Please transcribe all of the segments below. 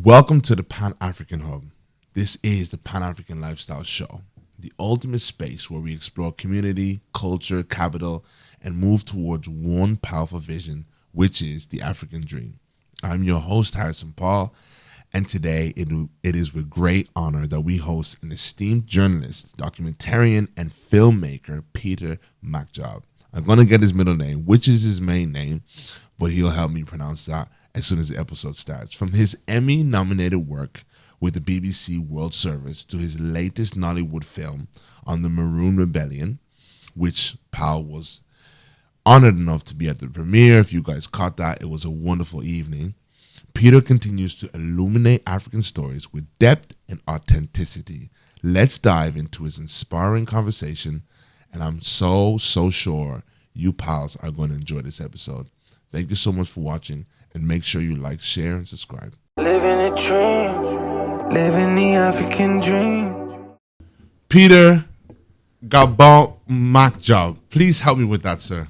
Welcome to the Pan-African Hub. This is the Pan-African Lifestyle Show, the ultimate space where we explore community, culture, capital, and move towards one powerful vision, which is the African dream. I'm your host, Harrison Paul, and today it is with great honor that we host an esteemed journalist, documentarian, and filmmaker, Thilda Macjob. I'm going to get his middle name, which is his main name, but he'll help me pronounce that as soon as the episode starts. From his Emmy-nominated work with the BBC World Service to his latest Nollywood film on the Maroon Rebellion, which Pal was honored enough to be at the premiere. If you guys caught that, it was a wonderful evening. Thilda continues to illuminate African stories with depth and authenticity. Let's dive into his inspiring conversation, and I'm so sure you pals are going to enjoy this episode. Thank you so much for watching, and make sure you like, share, and subscribe. Living a dream, living the African dream. Thilda Macjob, please help me with that, sir.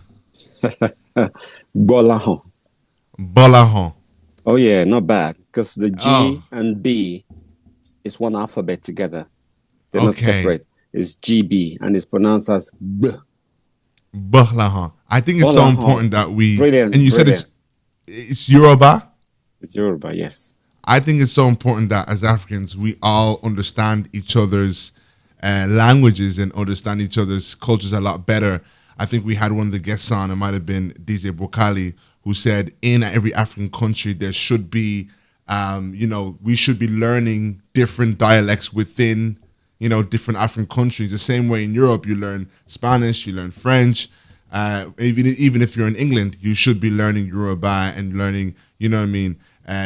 Gbolahan. Gbolahan. Oh yeah, not bad. Because the G and B is one alphabet together. They're not separate. It's GB and it's pronounced as B. Gbolahan. I think it's so important that we... Brilliant. And you said it's Yoruba? It's Yoruba, yes. I think it's so important that as Africans, we all understand each other's languages and understand each other's cultures a lot better. I think we had one of the guests on, it might have been DJ Bokali, who said in every African country there should be, we should be learning different dialects within, different African countries. The same way in Europe you learn Spanish, you learn French. Even if you're in England, you should be learning Yoruba and learning,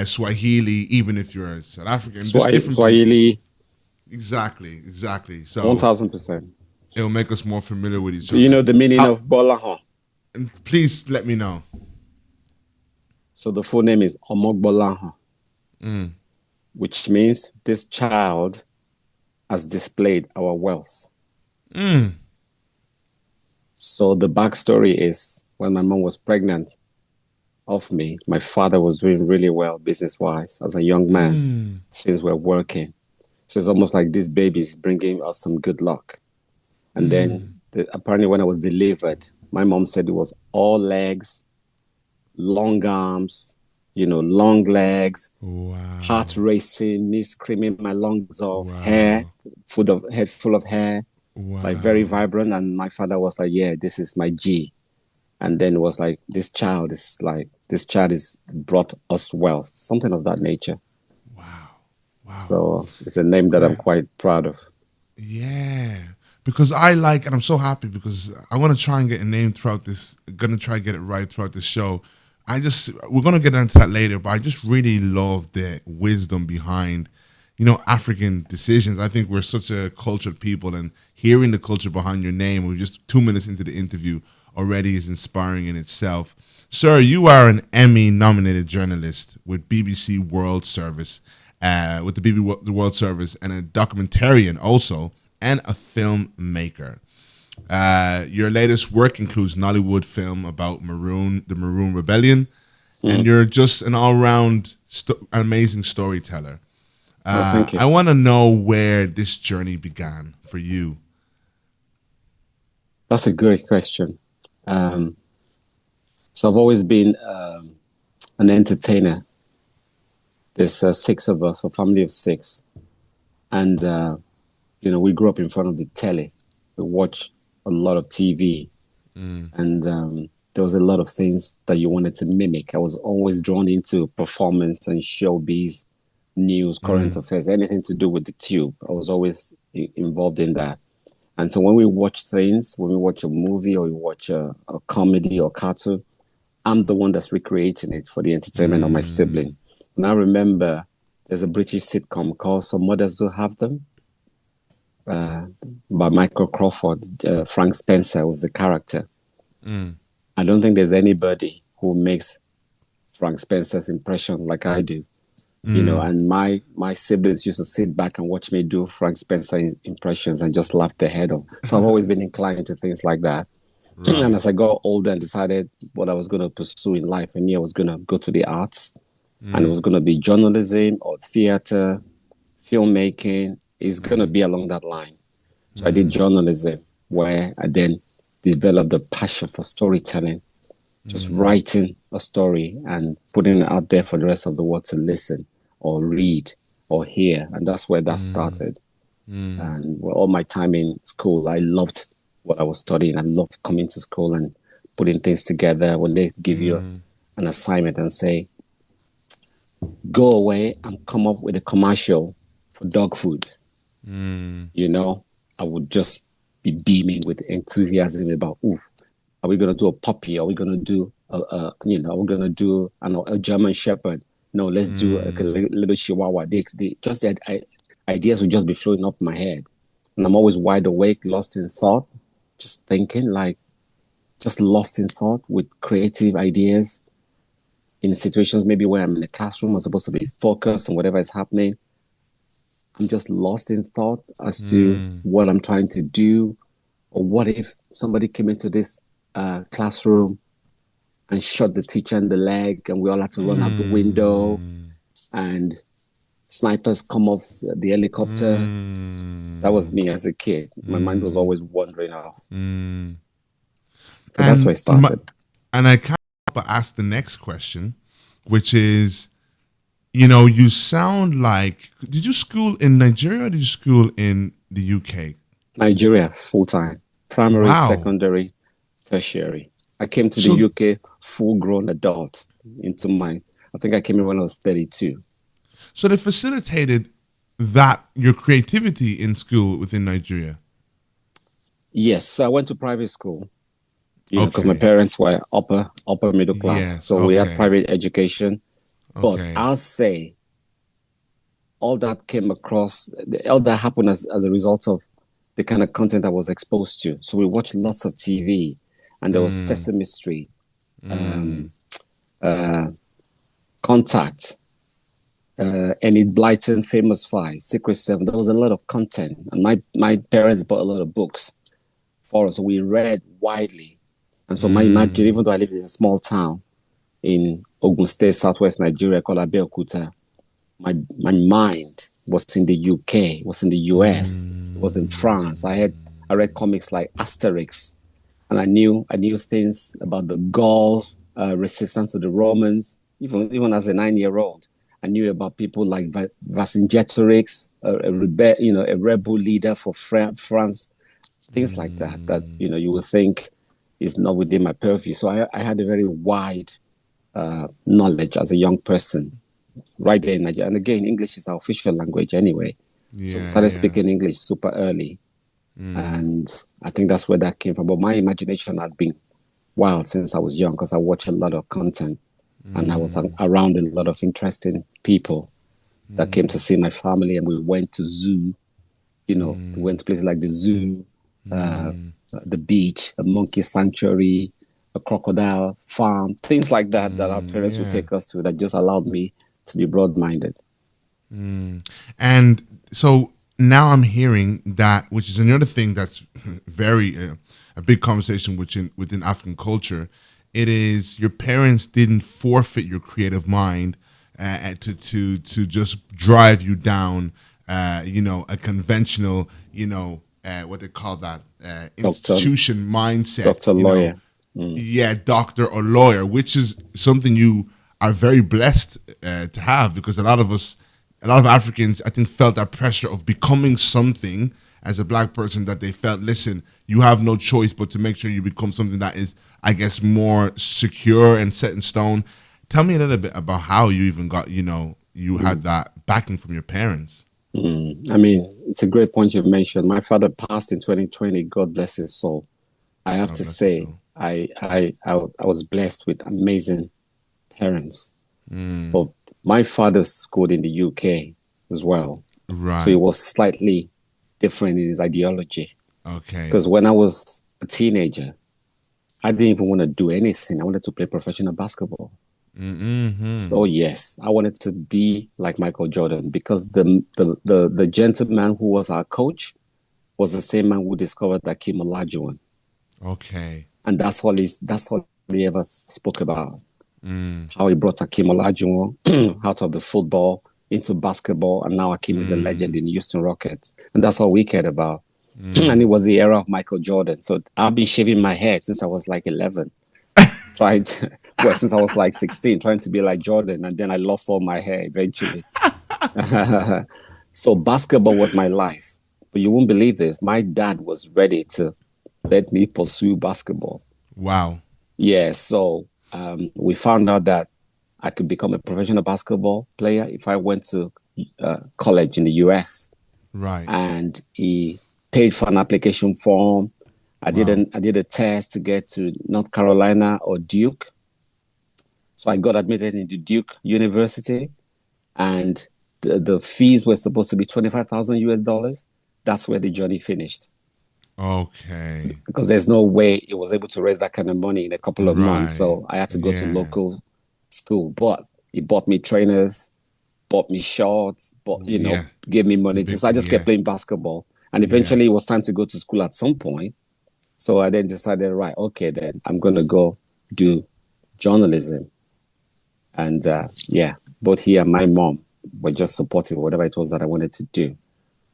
Swahili, even if you're South African. Swahili. Exactly. So 1000%. It'll make us more familiar with each other. Do you know the meaning of Gbolahan? Please let me know. So the full name is Gbolahan, which means this child has displayed our wealth. So the backstory is when my mom was pregnant of me, my father was doing really well business-wise as a young man since we're working. So it's almost like this baby is bringing us some good luck. And then apparently when I was delivered, my mom said it was all legs, long arms, long legs, heart racing, me screaming my lungs off, head full of hair, like very vibrant. And my father was like, yeah, this is my G. And then it was like, this child is brought us wealth, something of that nature. Wow. So it's a name that I'm quite proud of. Yeah. Because and I'm so happy because I want to try and get a name throughout this, going to try and get it right throughout the show. We're going to get into that later, but I just really love the wisdom behind, African decisions. I think we're such a cultured people, and hearing the culture behind your name, we're just 2 minutes into the interview already is inspiring in itself. Sir, you are an Emmy-nominated journalist with BBC World Service, with the BBC World Service, and a documentarian also, and a filmmaker. Your latest work includes Nollywood film about the Maroon Rebellion, and you're just an all-round amazing storyteller. Thank you. I want to know where this journey began for you. That's a great question. So I've always been an entertainer. There's 6 of us, a family of 6, and we grew up in front of the telly. We watch a lot of TV, and there was a lot of things that you wanted to mimic. I was always drawn into performance and showbiz, news, current affairs, anything to do with the tube. I was always involved in that. And so when we watch things, when we watch a movie or we watch a comedy or cartoon, I'm the one that's recreating it for the entertainment of my sibling. And I remember there's a British sitcom called Some Mothers Do Have Them, by Michael Crawford. Frank Spencer was the character. I don't think there's anybody who makes Frank Spencer's impression like I do. And my siblings used to sit back and watch me do Frank Spencer impressions and just laugh their head off. So I've always been inclined to things like that. Right. And as I got older and decided what I was going to pursue in life, I knew I was going to go to the arts. and it was going to be journalism or theater, filmmaking. It's going to be along that line. So I did journalism, where I then developed a passion for storytelling, just writing a story and putting it out there for the rest of the world to listen or read or hear. And that's where that started. And all my time in school, I loved what I was studying. I loved coming to school and putting things together. When they give you an assignment and say, go away and come up with a commercial for dog food, you know, I would just be beaming with enthusiasm about, ooh, are we going to do a puppy? Are we going to do, are we going to do a German Shepherd? No, let's do a little Chihuahua. Ideas would just be flowing up my head. And I'm always wide awake, lost in thought, just thinking, just lost in thought with creative ideas in situations maybe where I'm in a classroom, I'm supposed to be focused on whatever is happening. I'm just lost in thought as to what I'm trying to do. Or what if somebody came into this classroom and shot the teacher in the leg and we all had to run out the window and snipers come off the helicopter? That was me as a kid. My mind was always wandering off. So that's where it started. And I can't but ask the next question, which is, you know, you sound like, did you school in Nigeria or did you school in the UK? Nigeria, full-time. Primary, secondary, tertiary. I came to the UK full-grown adult I think I came in when I was 32. So they facilitated your creativity in school within Nigeria? Yes. So I went to private school, because my parents were upper middle class. Yes, so we had private education. But I'll say all that happened as a result of the kind of content I was exposed to. So we watched lots of TV, and there was Sesame Street, Contact, Enid Blyton, Famous Five, Secret Seven. There was a lot of content, and my parents bought a lot of books for us. So we read widely. And so even though I lived in a small town in Ogun State, Southwest Nigeria, called Abeokuta, my mind was in the UK, was in the US, was in France. I read comics like Asterix, and I knew things about the Gauls, resistance to the Romans. Even as a 9-year-old, I knew about people like Vercingetorix, a rebel leader for France, things like that. That you would think is not within my purview. So I had a very wide knowledge as a young person, right there in Nigeria. And again, English is our official language anyway. So we started speaking English super early. And I think that's where that came from. But my imagination had been wild since I was young, because I watched a lot of content. And I was around a lot of interesting people that came to see my family. And we went to zoo, we went to places like the zoo, the beach, a monkey sanctuary, a crocodile farm, things like that our parents would take us to, that just allowed me to be broad-minded. And so now I'm hearing that, which is another thing that's very a big conversation within African culture. It is your parents didn't forfeit your creative mind to just drive you down, a conventional, what they call that, institution mindset. Doctor, lawyer. Yeah, doctor or lawyer, which is something you are very blessed to have, because a lot of Africans, I think, felt that pressure of becoming something as a black person, that they felt, listen, you have no choice but to make sure you become something that is, I guess, more secure and set in stone. Tell me a little bit about how you even got, you had that backing from your parents. I mean, it's a great point you've mentioned. My father passed in 2020. God bless his soul. I have to say, I was blessed with amazing parents. But my father schooled in the UK as well. Right. So he was slightly different in his ideology. Okay. Because when I was a teenager, I didn't even want to do anything. I wanted to play professional basketball. So yes, I wanted to be like Michael Jordan, because the gentleman who was our coach was the same man who discovered Hakeem Olajuwon. Okay. And that's all he ever spoke about. how he brought Akeem Olajuwon out of the football into basketball, and now Akeem is a legend in Houston Rockets, and that's all we cared about. And it was the era of Michael Jordan. So I've been shaving my head since I was like 11, trying to, well, since I was like 16, trying to be like Jordan, and then I lost all my hair eventually. So basketball was my life. But you won't believe this. My dad was ready to let me pursue basketball. Wow. Yeah, so we found out that I could become a professional basketball player if I went to college in the US. Right. And he paid for an application form. I did a test to get to North Carolina or Duke. So I got admitted into Duke University, and the fees were supposed to be 25,000 US dollars. That's where the journey finished. Okay. Because there's no way it was able to raise that kind of money in a couple of months. Right. So I had to go to local school. But he bought me trainers, bought me shorts, gave me money. So I just kept playing basketball. And eventually it was time to go to school at some point. So I then decided, right, okay, then I'm going to go do journalism. And both he and my mom were just supportive of whatever it was that I wanted to do,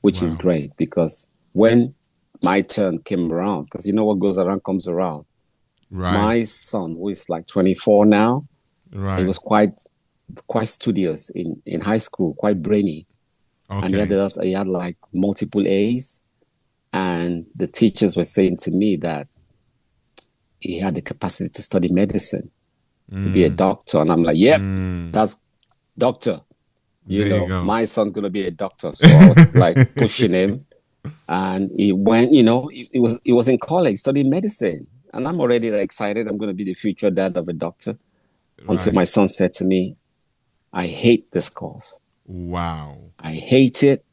which is great, because when my turn came around, because you know what goes around comes around. Right. My son, who is like 24 now, he was quite studious in high school, quite brainy. Okay. And he had like multiple A's. And the teachers were saying to me that he had the capacity to study medicine, to be a doctor. And I'm like, yep, that's doctor. You know, my son's going to be a doctor. So I was like pushing him. And he went, he was in college studying medicine. And I'm already like, excited. I'm going to be the future dad of a doctor. Until my son said to me, I hate this course. Wow. I hate it.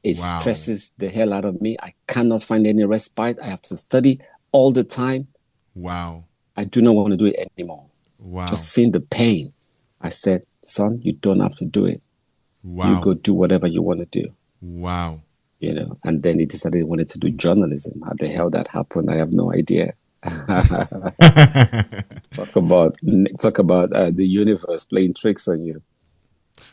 It stresses the hell out of me. I cannot find any respite. I have to study all the time. Wow. I do not want to do it anymore. Wow. Just seeing the pain. I said, son, you don't have to do it. Wow. You go do whatever you want to do. Wow. And then he decided he wanted to do journalism. How the hell that happened, I have no idea. Talk about the universe playing tricks on you.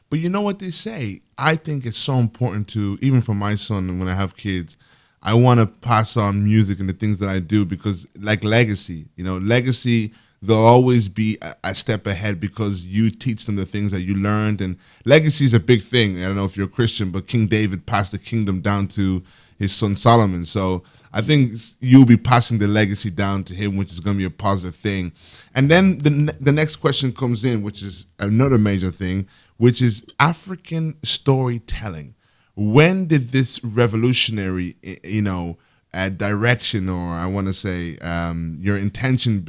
But you know what they say? I think it's so important to, even for my son, when I have kids, I want to pass on music and the things that I do, because like legacy, legacy, they'll always be a step ahead because you teach them the things that you learned. And legacy is a big thing. I don't know if you're a Christian, but King David passed the kingdom down to his son Solomon. So I think you'll be passing the legacy down to him, which is going to be a positive thing. And then the next question comes in, which is another major thing, which is African storytelling. When did this revolutionary, direction, or I want to say your intention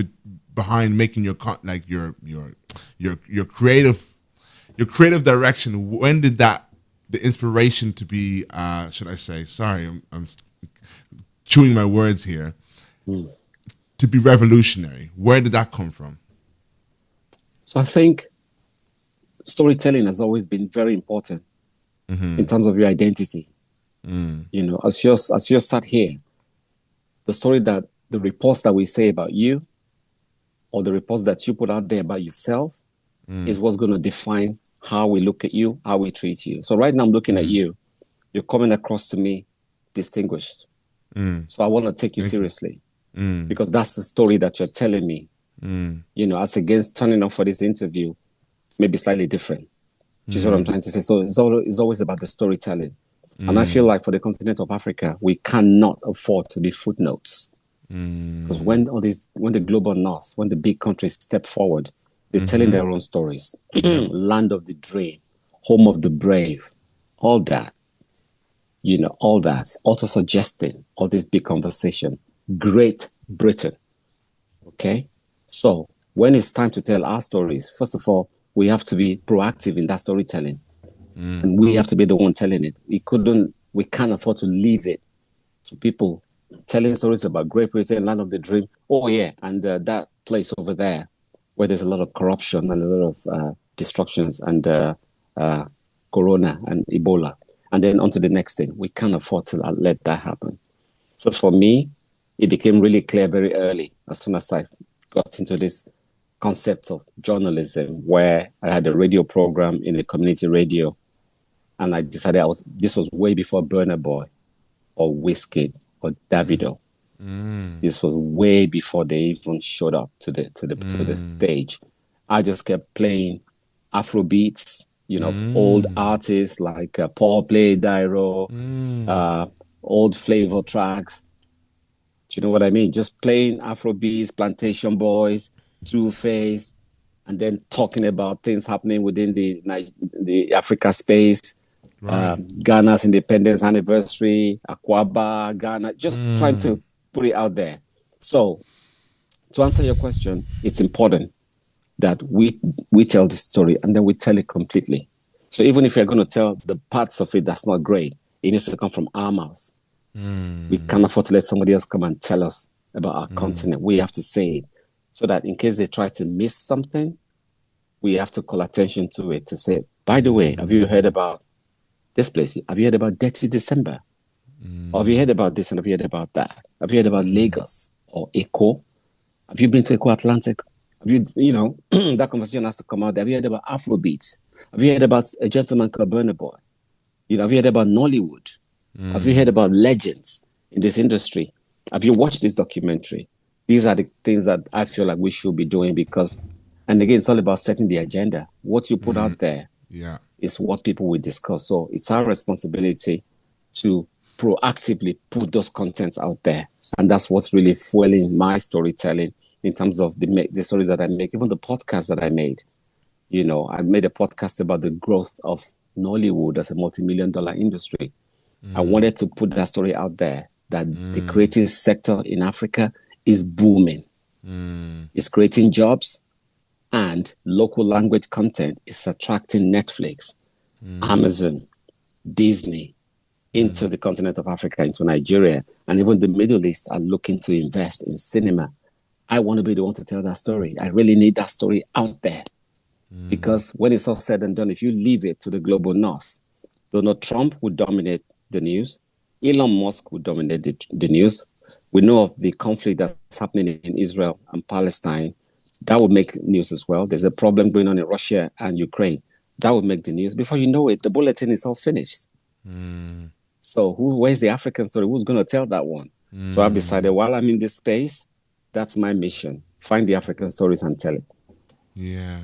behind making your creative direction, when did the inspiration to be, should I say, sorry, I'm chewing my words here, to be revolutionary, where did that come from? So I think storytelling has always been very important in terms of your identity. As you're sat here, the reports that we say about you, or the reports that you put out there about yourself, is what's going to define how we look at you, how we treat you. So right now I'm looking at you. You're coming across to me distinguished. So I want to take you seriously because that's the story that you're telling me. As against turning up for this interview, maybe slightly different. Which is what I'm trying to say. So it's always about the storytelling. And I feel like for the continent of Africa, we cannot afford to be footnotes. Because when the global north, when the big countries step forward, they're telling their own stories. Land of the dream, home of the brave, all that. All that. Also suggesting all this big conversation. Great Britain. Okay? So when it's time to tell our stories, first of all, we have to be proactive in that storytelling. And we have to be the one telling it. We can't afford to leave it to people telling stories about Great Britain, land of the dream. Oh yeah, and that place over there where there's a lot of corruption and a lot of destructions and Corona and Ebola. And then on to the next thing. We can't afford to let that happen. So for me, it became really clear very early, as soon as I got into this concept of journalism, where I had a radio program in a community radio, and I decided this was way before Burna Boy or Wizkid or Davido. This was way before they even showed up to the stage. I just kept playing Afro beats, of old artists like Paul Play, Dairo, old flavor tracks. Do you know what I mean? Just playing Afro beats, Plantation Boys, Two Face, and then talking about things happening within the Africa space. Right. Ghana's independence anniversary, Akwaba, Ghana, just trying to put it out there. So, to answer your question, it's important that we tell the story and then we tell it completely. So even if you're going to tell the parts of it that's not great, it needs to come from our mouth. We can't afford to let somebody else come and tell us about our continent. We have to say it so that in case they try to miss something, we have to call attention to it to say, by the way, have you heard about this place? Have you heard about Dirty December? Or have you heard about this and have you heard about that? Have you heard about Lagos or Eko? Have you been to Eko Atlantic? Have you that conversation has to come out there. Have you heard about Afrobeats? Have you heard about a gentleman called Burna Boy? Have you heard about Nollywood? Have you heard about legends in this industry? Have you watched this documentary? These are the things that I feel like we should be doing because, and again, it's all about setting the agenda. What you put out there is what people will discuss. So it's our responsibility to proactively put those contents out there. And that's what's really fueling my storytelling in terms of the stories that I make, even the podcast that I made. I made a podcast about the growth of Nollywood as a multi-million-dollar industry. I wanted to put that story out there that the creative sector in Africa is booming. It's creating jobs and local language content is attracting Netflix, Amazon, Disney into the continent of Africa, into Nigeria, and even the Middle East are looking to invest in cinema. I want to be the one to tell that story. I really need that story out there because when it's all said and done, if you leave it to the global north, Donald Trump would dominate the news. Elon Musk would dominate the news. We know of the conflict that's happening in Israel and Palestine. That would make news as well. There's a problem going on in Russia and Ukraine. That would make the news. Before you know it, the bulletin is all finished. So where's the African story? Who's going to tell that one? So I've decided while I'm in this space, that's my mission. Find the African stories and tell it. Yeah.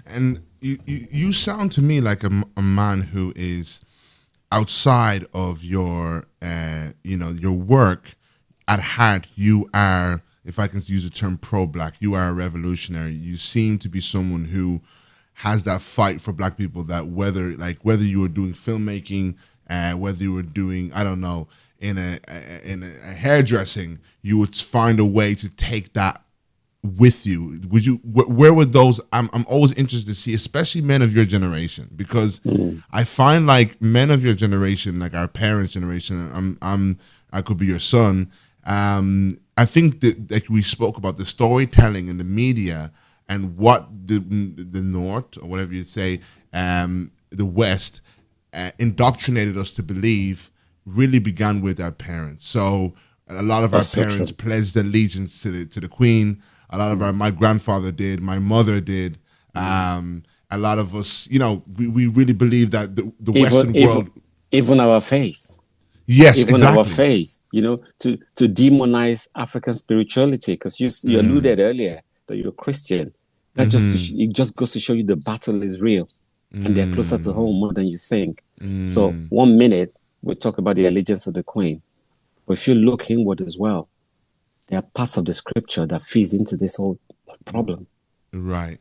And you sound to me like a man who is outside of your your work. At heart, you are, if I can use the term pro-black, you are a revolutionary. You seem to be someone who has that fight for black people, that whether you were doing filmmaking, whether you were doing, I don't know, in a hairdressing, you would find a way to take that with you. Would you? Where would those? I'm always interested to see, especially men of your generation, because I find like men of your generation, like our parents' generation. I could be your son. I think that like we spoke about the storytelling in the media and what the North, or whatever you'd say, the West, indoctrinated us to believe really began with our parents. So a lot of our parents pledged allegiance to the Queen. A lot of my grandfather did, my mother did. A lot of us, we really believe that the Western world, even our faith. Yes, even exactly. Our faith, to demonize African spirituality, because you alluded earlier that you're a Christian. That it just goes to show you the battle is real, and they're closer to home more than you think. So 1 minute we talk about the allegiance of the Queen, but if you look inward as well, there are parts of the scripture that feeds into this whole problem. Right.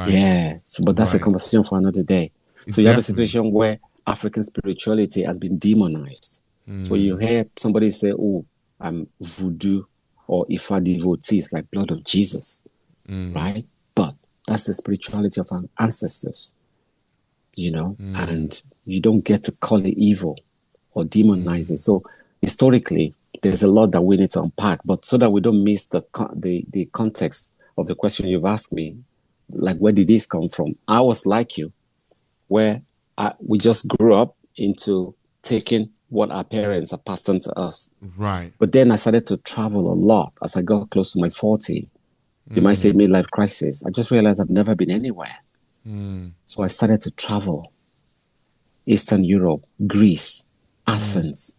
Yeah. So, but that's a conversation for another day. So you have a situation where African spirituality has been demonized. So you hear somebody say, "Oh, I'm voodoo or Ifa devotees, like blood of Jesus," right? But that's the spirituality of our ancestors, and you don't get to call it evil or demonize it. So historically, there's a lot that we need to unpack, but so that we don't miss the context of the question you've asked me, like where did this come from? I was like you, where we just grew up into taking what our parents have passed on to us. Right. But then I started to travel a lot as I got close to my 40. You might say midlife crisis. I just realized I've never been anywhere. So I started to travel. Eastern Europe, Greece, Athens,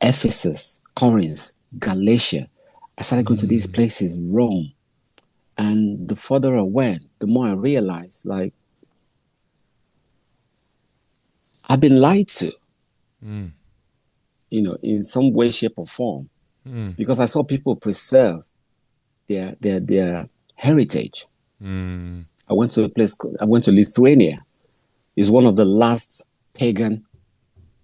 Ephesus, Corinth, Galatia. I started going to these places, Rome. And the further I went, the more I realized, like, I've been lied to, in some way, shape, or form. Because I saw people preserve their heritage. I went to Lithuania. It's one of the last pagan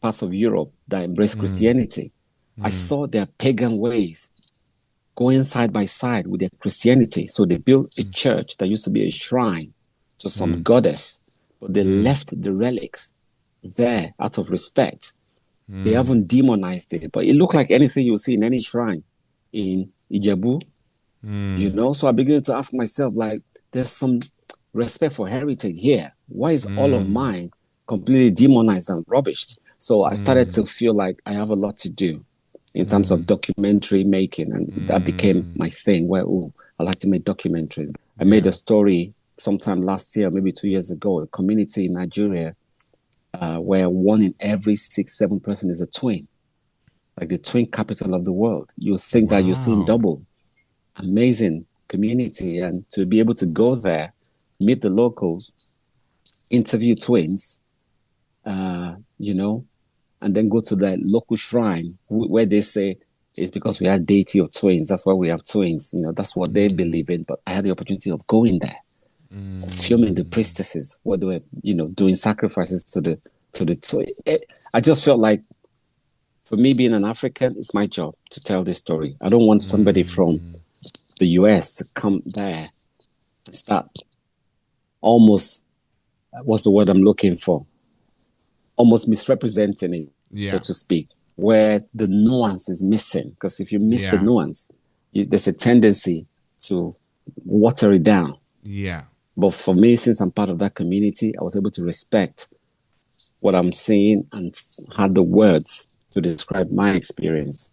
parts of Europe that embraced Christianity. I saw their pagan ways going side by side with their Christianity. So they built a church that used to be a shrine to some goddess, but they left the relics there out of respect. They haven't demonized it, but it looked like anything you see in any shrine in Ijebu, So I began to ask myself, like, there's some respect for heritage here. Why is all of mine completely demonized and rubbished? So I started to feel like I have a lot to do in terms of documentary making, and that became my thing, where I like to make documentaries. I made a story sometime last year, maybe 2 years ago, a community in Nigeria where 1 in every 6-7 person is a twin, like the twin capital of the world. You think that you're seeing double. Amazing community, and to be able to go there, meet the locals, interview twins, and then go to the local shrine where they say it's because we are deity of twins. That's why we have twins. That's what they believe in. But I had the opportunity of going there, of filming the priestesses, what they were, doing sacrifices to the twin. I just felt like, for me being an African, it's my job to tell this story. I don't want somebody from the US to come there and start almost, what's the word I'm looking for? Almost misrepresenting it, so to speak, where the nuance is missing. Because if you miss the nuance, there's a tendency to water it down. Yeah. But for me, since I'm part of that community, I was able to respect what I'm seeing and had the words to describe my experience.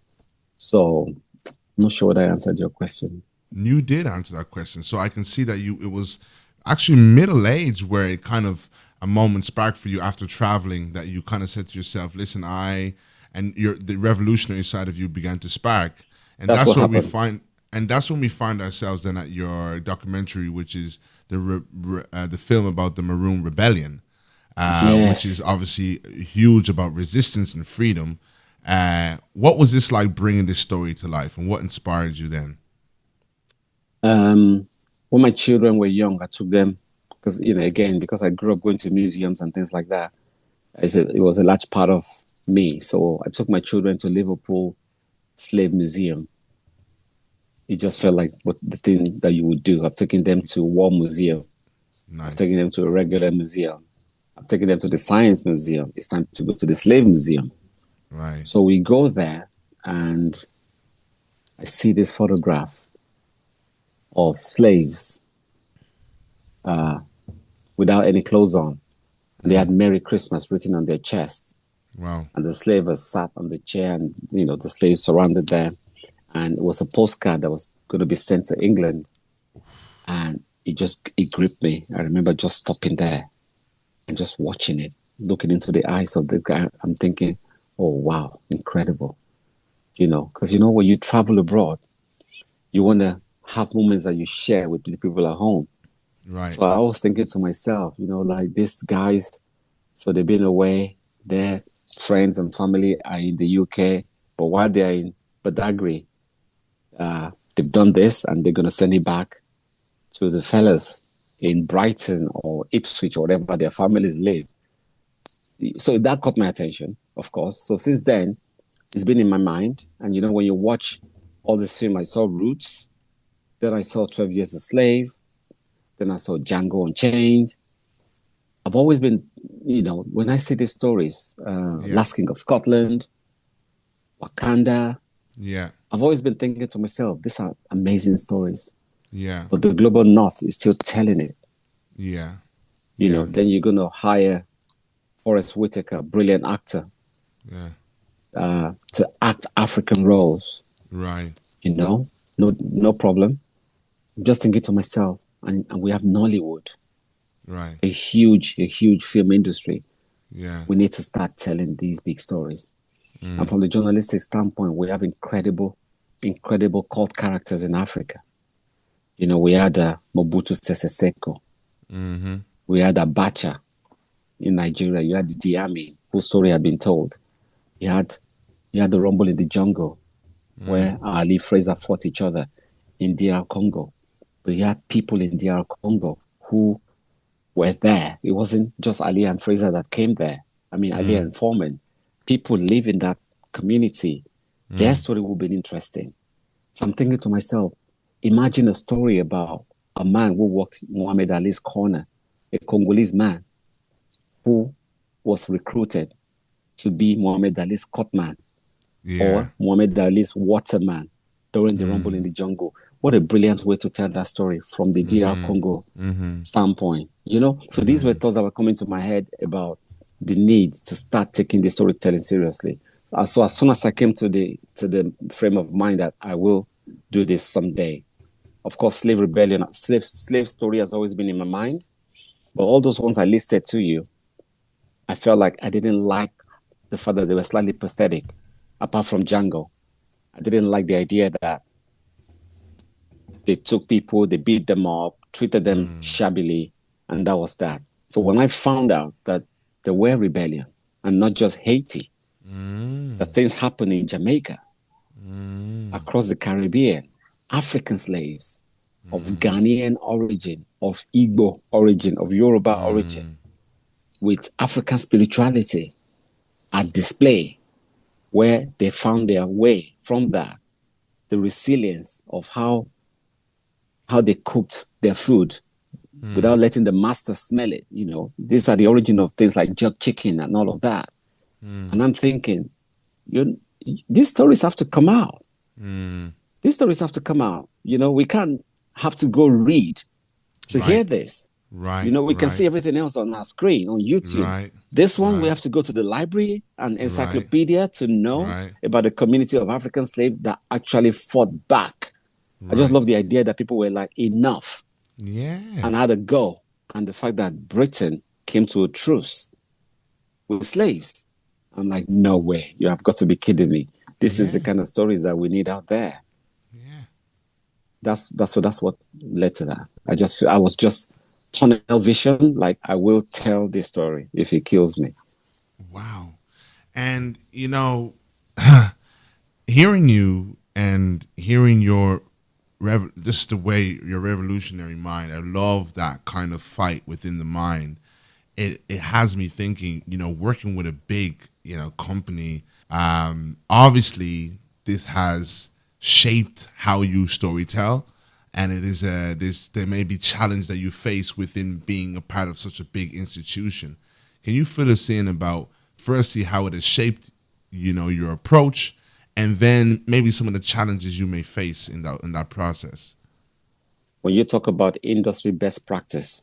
So I'm not sure whether I answered your question. You did answer that question. So I can see that it was actually middle age where it kind of a moment sparked for you after traveling, that you kind of said to yourself, listen, the revolutionary side of you began to spark. And that's what we find. And that's when we find ourselves then at your documentary, which is the film about the Maroon Rebellion, which is obviously huge about resistance and freedom. What was this like, bringing this story to life, and what inspired you then? When my children were young, I took them, because, because I grew up going to museums and things like that. It was a large part of me. So I took my children to Liverpool Slave Museum. It just felt like the thing that you would do. I've taken them to War Museum. Nice. I've taken them to a regular museum. I've taken them to the Science Museum. It's time to go to the Slave Museum. Right. So we go there, and I see this photograph of slaves without any clothes on. And they had Merry Christmas written on their chest. Wow. And the slave was sat on the chair, and, the slaves surrounded them. And it was a postcard that was going to be sent to England. And it gripped me. I remember just stopping there and just watching it, looking into the eyes of the guy. I'm thinking, oh, wow, incredible. Because, when you travel abroad, you want to have moments that you share with the people at home. Right. So I was thinking to myself, like, these guys, so they've been away, their friends and family are in the UK, but while they're in Badagry, they've done this, and they're going to send it back to the fellas in Brighton or Ipswich or wherever their families live. So that caught my attention, of course. So since then, it's been in my mind. And, when you watch all this film, I saw Roots, then I saw 12 Years a Slave, then I saw Django Unchained. I've always been, when I see these stories, Last King of Scotland, Wakanda, I've always been thinking to myself, these are amazing stories. Yeah. But the global north is still telling it. Yeah. Then you're going to hire Forrest Whitaker, brilliant actor, to act African roles. Right. No problem. I'm just thinking to myself, and we have Nollywood, Right. a huge film industry. Yeah. We need to start telling these big stories. And from the journalistic standpoint, we have incredible cult characters in Africa. You know, we had Mobutu Sese Seko. We had Abacha in Nigeria. You had the Diami, whose story had been told. You had the Rumble in the Jungle, where Ali Fraser fought each other in DR Congo. But you had people in DR Congo who were there. It wasn't just Ali and Fraser that came there. I mean, Ali and Foreman. People live in that community. Their story will be interesting. So I'm thinking to myself, imagine a story about a man who walked Muhammad Ali's corner, a Congolese man who was recruited to be Muhammad Ali's cutman or Muhammad Ali's waterman during the Rumble in the Jungle. What a brilliant way to tell that story from the DR Congo standpoint, you know? So these were thoughts that were coming to my head about the need to start taking the storytelling seriously. So as soon as I came to the frame of mind that I will do this someday. Of course, slave rebellion, slave story has always been in my mind. But all those ones I listed to you, I felt like I didn't like the fact that they were slightly pathetic, apart from Django. I didn't like the idea that they took people, they beat them up, treated them shabbily, and that was that. So when I found out that there were rebellion, and not just Haiti, that things happened in Jamaica, across the Caribbean, African slaves of Ghanaian origin, of Igbo origin, of Yoruba origin, with African spirituality at display, where they found their way from that, the resilience of how they cooked their food without letting the master smell it. You know, these are the origin of things like jerk chicken and all of that. And I'm thinking, these stories have to come out. These stories have to come out. You know, we can't have to go read to hear this. Right. You know, we can see everything else on our screen, on YouTube. Right. This one, we have to go to the library and encyclopedia to know about the community of African slaves that actually fought back. I just love the idea that people were like, enough. Yeah. And had to go. And the fact that Britain came to a truce with slaves. I'm like, no way. You have got to be kidding me. This is the kind of stories that we need out there. Yeah. That's what led to that. I was just tunnel vision, like I will tell this story if it kills me. Wow. And, you know, hearing you and hearing your just the way your revolutionary mind, I love that kind of fight within the mind. It has me thinking, you know, working with a big, you know, company, obviously this has shaped how you storytell, and it is there may be challenge that you face within being a part of such a big institution. Can you fill us in about firstly how it has shaped, you know, your approach, and then maybe some of the challenges you may face in that process? When you talk about industry best practice,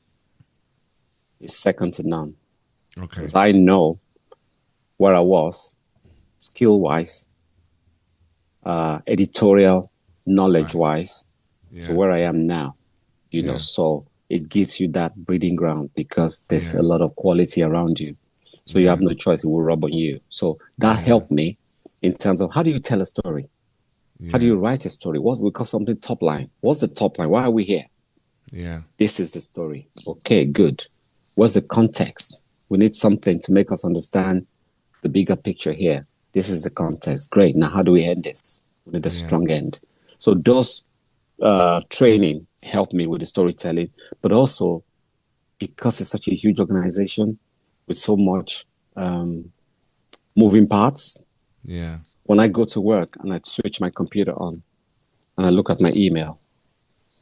it's second to none. Okay. Because I know where I was, skill-wise, editorial knowledge-wise, to where I am now. You know, so it gives you that breeding ground because there's a lot of quality around you. So you have no choice, it will rub on you. So that helped me in terms of how do you tell a story? How do you write a story? We call something top line. What's the top line? Why are we here? Yeah. This is the story. Okay, good. What's the context? We need something to make us understand the bigger picture here. This is the context. Great. Now, how do we end this? We need a strong end. So those training helped me with the storytelling, but also because it's such a huge organization with so much moving parts. Yeah. When I go to work and I switch my computer on and I look at my email,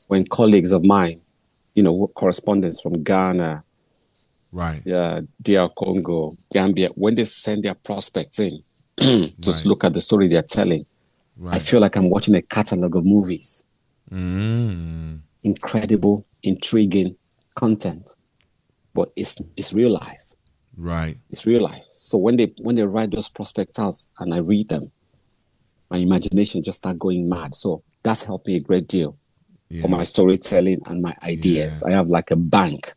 when colleagues of mine, you know, correspondents from Ghana, DR Congo, Gambia, when they send their prospects in to look at the story they're telling, I feel like I'm watching a catalog of movies. Incredible, intriguing content, but it's real life. Right. It's real life. So when they write those prospects out and I read them, my imagination just start going mad. So that's helped me a great deal. for my storytelling and my ideas. I have like a bank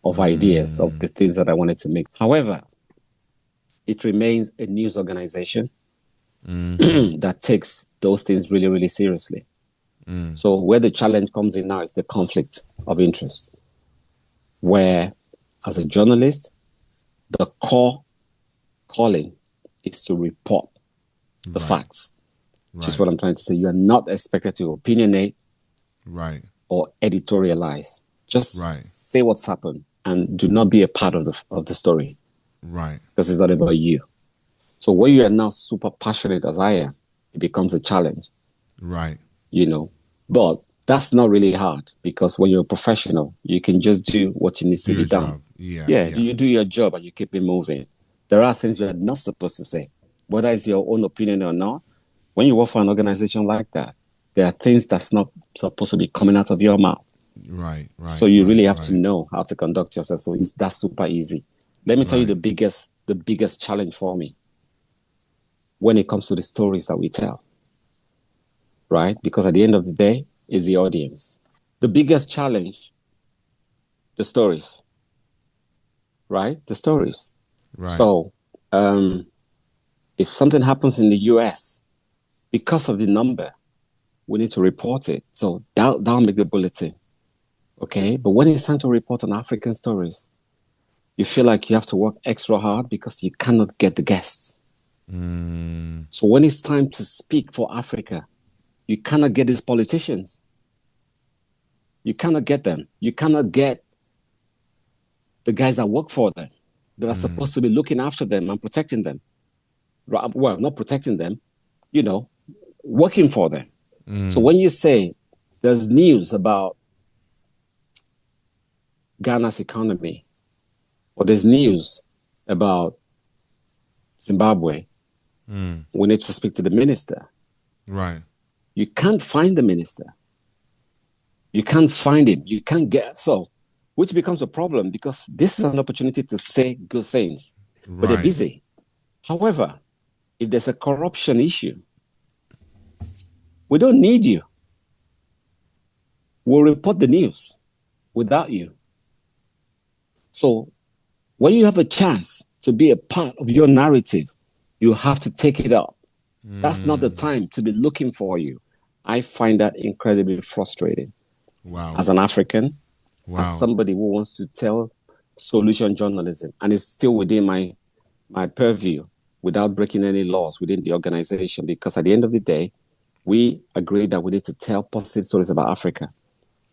of ideas of the things that I wanted to make. However, it remains a news organization that takes those things really, really seriously. So where the challenge comes in now is the conflict of interest, where as a journalist, the core calling is to report the facts, which is what I'm trying to say. You are not expected to opinionate or editorialize. Just say what's happened and do not be a part of the story. Because it's not about you. So when you are now super passionate as I am, it becomes a challenge. You know, but that's not really hard because when you're a professional, you can just do what needs to be done. You do your job and you keep it moving. There are things you're not supposed to say, whether it's your own opinion or not. When you work for an organization like that, there are things that's not supposed to be coming out of your mouth. So you really have to know how to conduct yourself. So that's super easy. Let me tell you the biggest challenge for me when it comes to the stories that we tell. Right? Because at the end of the day, is the audience. The biggest challenge, the stories. Right? The stories. So, if something happens in the US, because of the number, we need to report it. So that'll make the bulletin. Okay? But when it's time to report on African stories, you feel like you have to work extra hard because you cannot get the guests. So when it's time to speak for Africa, you cannot get these politicians. You cannot get them. You cannot get the guys that work for them, that are supposed to be looking after them and protecting them. Well, not protecting them, you know, working for them. So when you say there's news about Ghana's economy, or there's news about Zimbabwe, we need to speak to the minister. You can't find the minister. You can't find him. You can't get, so, which becomes a problem because this is an opportunity to say good things, but they're busy. However, if there's a corruption issue, we don't need you. We'll report the news without you. So when you have a chance to be a part of your narrative, you have to take it up. That's not the time to be looking for you. I find that incredibly frustrating. As an African, as somebody who wants to tell solution journalism, and it's still within my purview without breaking any laws within the organization, because at the end of the day, we agree that we need to tell positive stories about Africa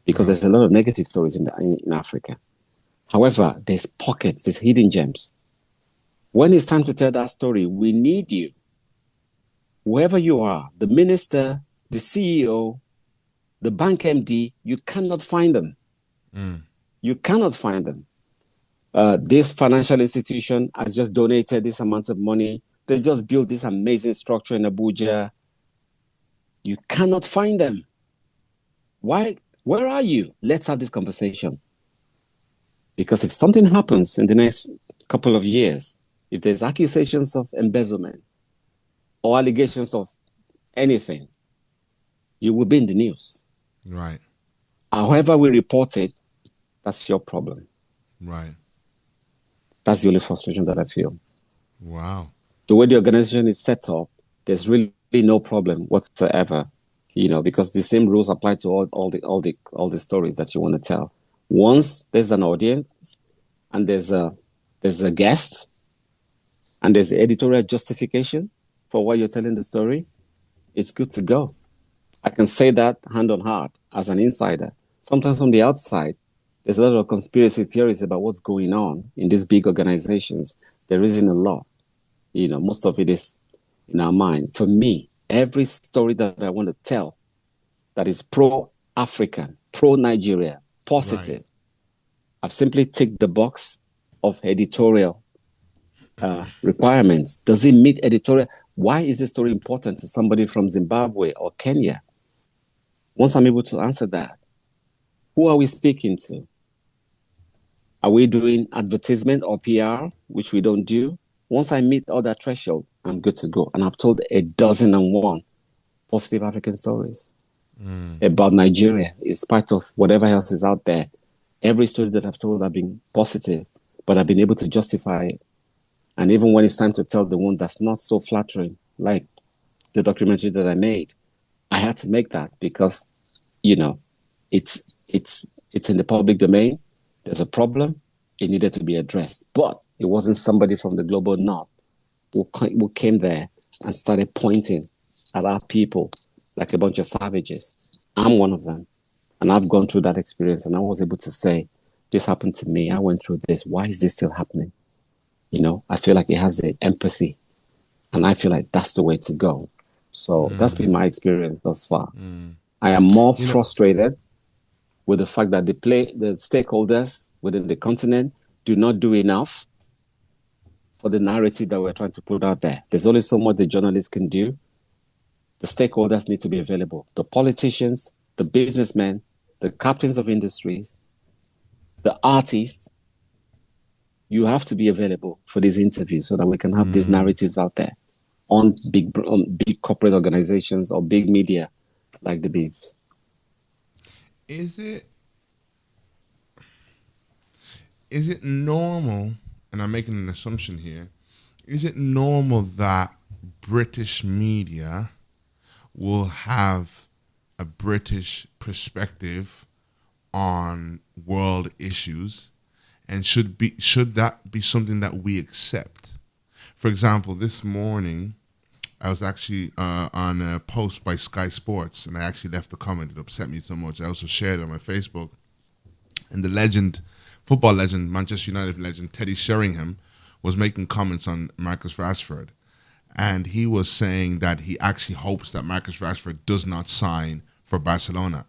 because there's a lot of negative stories in Africa. However, there's pockets, there's hidden gems. When it's time to tell that story, we need you. Whoever you are, the minister, the CEO, the bank MD, you cannot find them. You cannot find them. This financial institution has just donated this amount of money. They just built this amazing structure in Abuja. You cannot find them. Why? Where are you? Let's have this conversation. Because if something happens in the next couple of years, if there's accusations of embezzlement or allegations of anything, you will be in the news. However we report it, that's your problem. That's the only frustration that I feel. The way the organization is set up, there's really no problem whatsoever, you know, because the same rules apply to all the stories that you want to tell. Once there's an audience and there's a guest and there's the editorial justification for why you're telling the story, it's good to go. I can say that hand on heart as an insider. Sometimes from the outside, there's a lot of conspiracy theories about what's going on in these big organizations. There isn't a lot. You know, most of it is in our mind. For me, every story that I want to tell that is pro-African, pro-Nigeria, positive, I've simply ticked the box of editorial requirements. Does it meet editorial? Why is this story important to somebody from Zimbabwe or Kenya? Once I'm able to answer that, who are we speaking to? Are we doing advertisement or PR, which we don't do? Once I meet all that threshold, I'm good to go. And I've told 1,001 positive African stories. about Nigeria, in spite of whatever else is out there. Every story that I've told have been positive, but I've been able to justify it. And even when it's time to tell the one that's not so flattering, like the documentary that I made, I had to make that because, you know, it's in the public domain. There's a problem. It needed to be addressed. But it wasn't somebody from the global north who came there and started pointing at our people like a bunch of savages. I'm one of them. And I've gone through that experience, and I was able to say, this happened to me. I went through this. Why is this still happening? You know, I feel like it has the empathy, and I feel like that's the way to go. So that's been my experience thus far. I am more frustrated with the fact that the stakeholders within the continent do not do enough for the narrative that we're trying to put out there. There's only so much the journalists can do. The stakeholders need to be available. The politicians, the businessmen, the captains of industries, the artists, you have to be available for these interviews so that we can have these narratives out there on big corporate organizations or big media like the Beeps. Is it normal, and I'm making an assumption here, is it normal that British media will have a British perspective on world issues, and should that be something that we accept? For example, this morning I was actually on a post by Sky Sports, and I actually left a comment that upset me so much. I also shared it on my Facebook, and the football legend, Manchester United legend Teddy Sheringham was making comments on Marcus Rashford. And he was saying that he actually hopes that Marcus Rashford does not sign for Barcelona.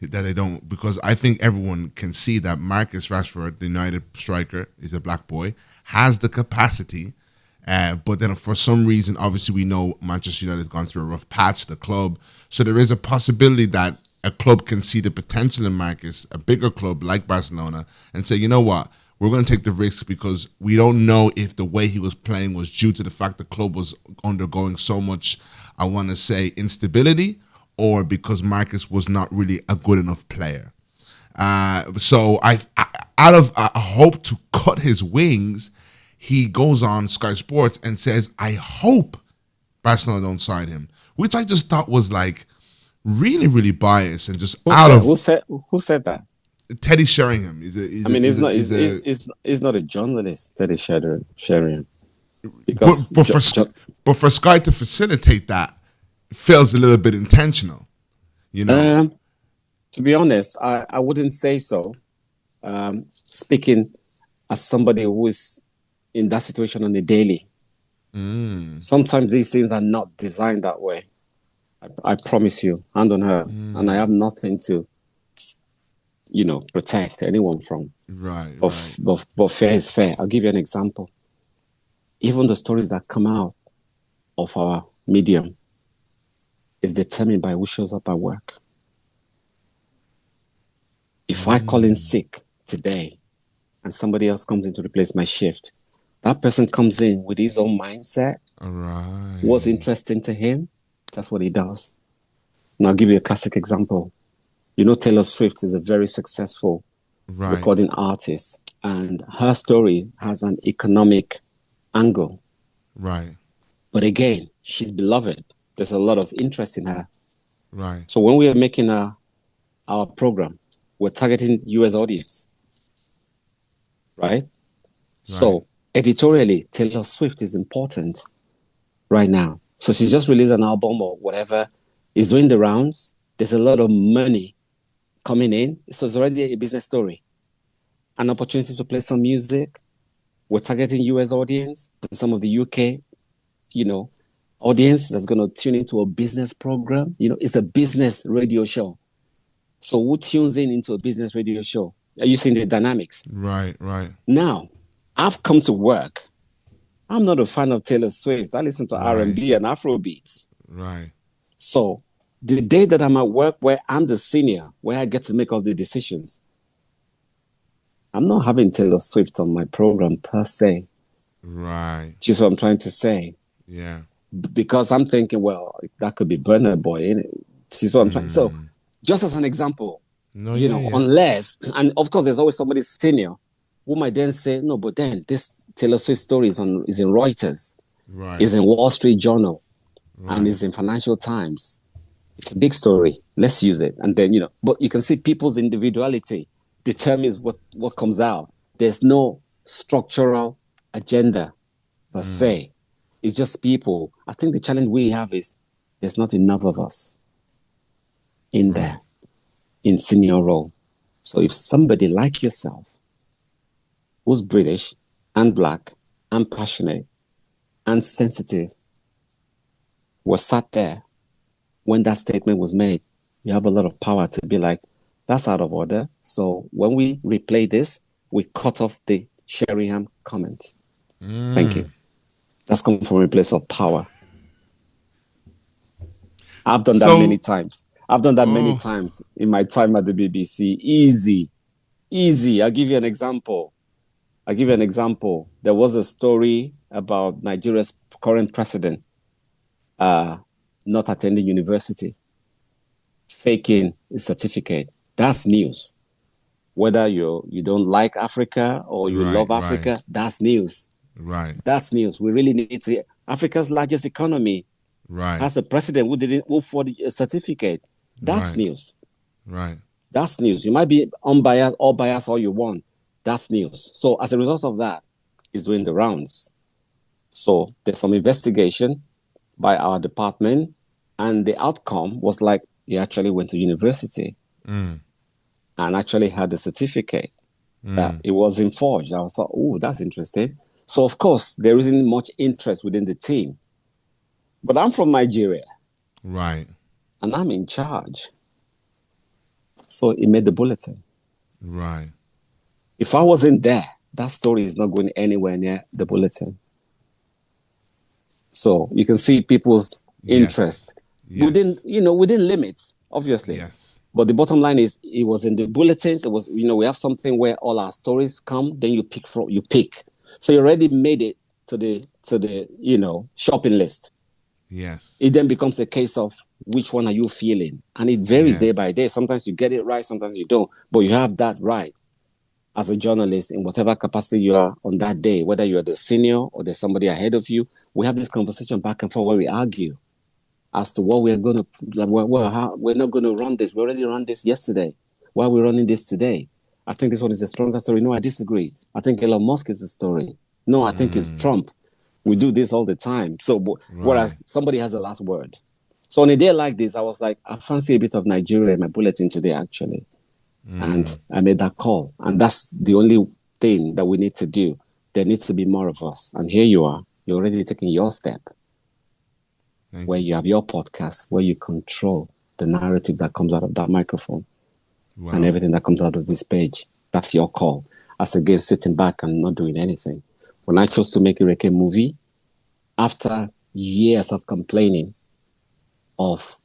That they don't, because I think everyone can see that Marcus Rashford, the United striker, is a black boy, has the capacity. But then for some reason, obviously we know Manchester United has gone through a rough patch, the club. So there is a possibility that a club can see the potential in Marcus, a bigger club like Barcelona, and say, you know what? We're going to take the risk because we don't know if the way he was playing was due to the fact the club was undergoing so much, I want to say, instability, or because Marcus was not really a good enough player. So out of a hope to cut his wings, he goes on Sky Sports and says, I hope Barcelona don't sign him, which I just thought was like really, really biased and just Who said that? Teddy Sheringham. He's not a journalist, Teddy Sheringham. But for Sky to facilitate that feels a little bit intentional, you know. To be honest, I wouldn't say so. Speaking as somebody who is in that situation on a daily, sometimes these things are not designed that way. I promise you, hand on heart, and I have nothing to, protect anyone from. Right. But fair is fair. I'll give you an example. Even the stories that come out of our medium is determined by who shows up at work. If I call in sick today and somebody else comes in to replace my shift, that person comes in with his own mindset. All right. What's interesting to him, that's what he does. And I'll give you a classic example. Taylor Swift is a very successful recording artist, and her story has an economic angle. Right. But again, she's beloved. There's a lot of interest in her. Right. So when we are making our program, we're targeting US audience. Right? So editorially, Taylor Swift is important right now. So she's just released an album or whatever, is doing the rounds. There's a lot of money coming in. So it's already a business story. An opportunity to play some music. We're targeting US audience and some of the UK, audience that's going to tune into a business program. It's a business radio show. So who tunes into a business radio show? Are you seeing the dynamics? Right. Now, I've come to work. I'm not a fan of Taylor Swift. I listen to R&B and Afro beats. Right. So the day that I'm at work where I'm the senior, where I get to make all the decisions, I'm not having Taylor Swift on my program per se. Right. Just what I'm trying to say. Yeah. Because I'm thinking, well, that could be Burner Boy, innit? She's what I'm trying. So Just as an example, No, yeah, yeah. unless, and of course, there's always somebody senior who might then say, no, but then this Taylor Swift story is in Reuters, Right, is in Wall Street Journal, and right, is in Financial Times. It's a big story. Let's use it. And then, but you can see people's individuality determines what comes out. There's no structural agenda per se. It's just people. I think the challenge we have is there's not enough of us in right. there in senior role. So if somebody like yourself, who's British and black and passionate and sensitive, was sat there when that statement was made, you have a lot of power to be like, that's out of order. So when we replay this, we cut off the Sheringham comment. Thank you. That's coming from a place of power. I've done that many times. I've done that many times in my time at the BBC. Easy. I'll give you an example. There was a story about Nigeria's current president not attending university, faking his certificate. That's news. Whether you don't like Africa or you love Africa, that's news. Right. That's news. We really need to. Africa's largest economy has a president who fraud a certificate. That's news. Right. That's news. You might be unbiased or biased all you want. That's news. So as a result of that, it's doing the rounds. So there's some investigation by our department, and the outcome was like he actually went to university and actually had a certificate that it wasn't forged. I thought, oh, that's interesting. So of course, there isn't much interest within the team. But I'm from Nigeria. Right. And I'm in charge. So he made the bulletin. Right. If I wasn't there, that story is not going anywhere near the bulletin. So you can see people's interest within limits, obviously. Yes. But the bottom line is, it was in the bulletins. It was, we have something where all our stories come. Then you pick. So you already made it to the shopping list. Yes. It then becomes a case of which one are you feeling, and it varies day by day. Sometimes you get it right, sometimes you don't. But you have that right as a journalist in whatever capacity you are on that day, whether you're the senior or there's somebody ahead of you. We have this conversation back and forth where we argue as to what we're going to, we're not going to run this. We already ran this yesterday. Why are we running this today? I think this one is the stronger story. No, I disagree. I think Elon Musk is the story. No, I think it's Trump. We do this all the time. So, whereas somebody has the last word. So on a day like this, I was like, I fancy a bit of Nigeria in my bulletin today, actually. And I made that call. And that's the only thing that we need to do. There needs to be more of us. And here you are. You're already taking your step. Where you have your podcast, where you control the narrative that comes out of that microphone. Wow. And everything that comes out of this page. That's your call. As against sitting back and not doing anything. When I chose to make a Reke movie, after years of complaining of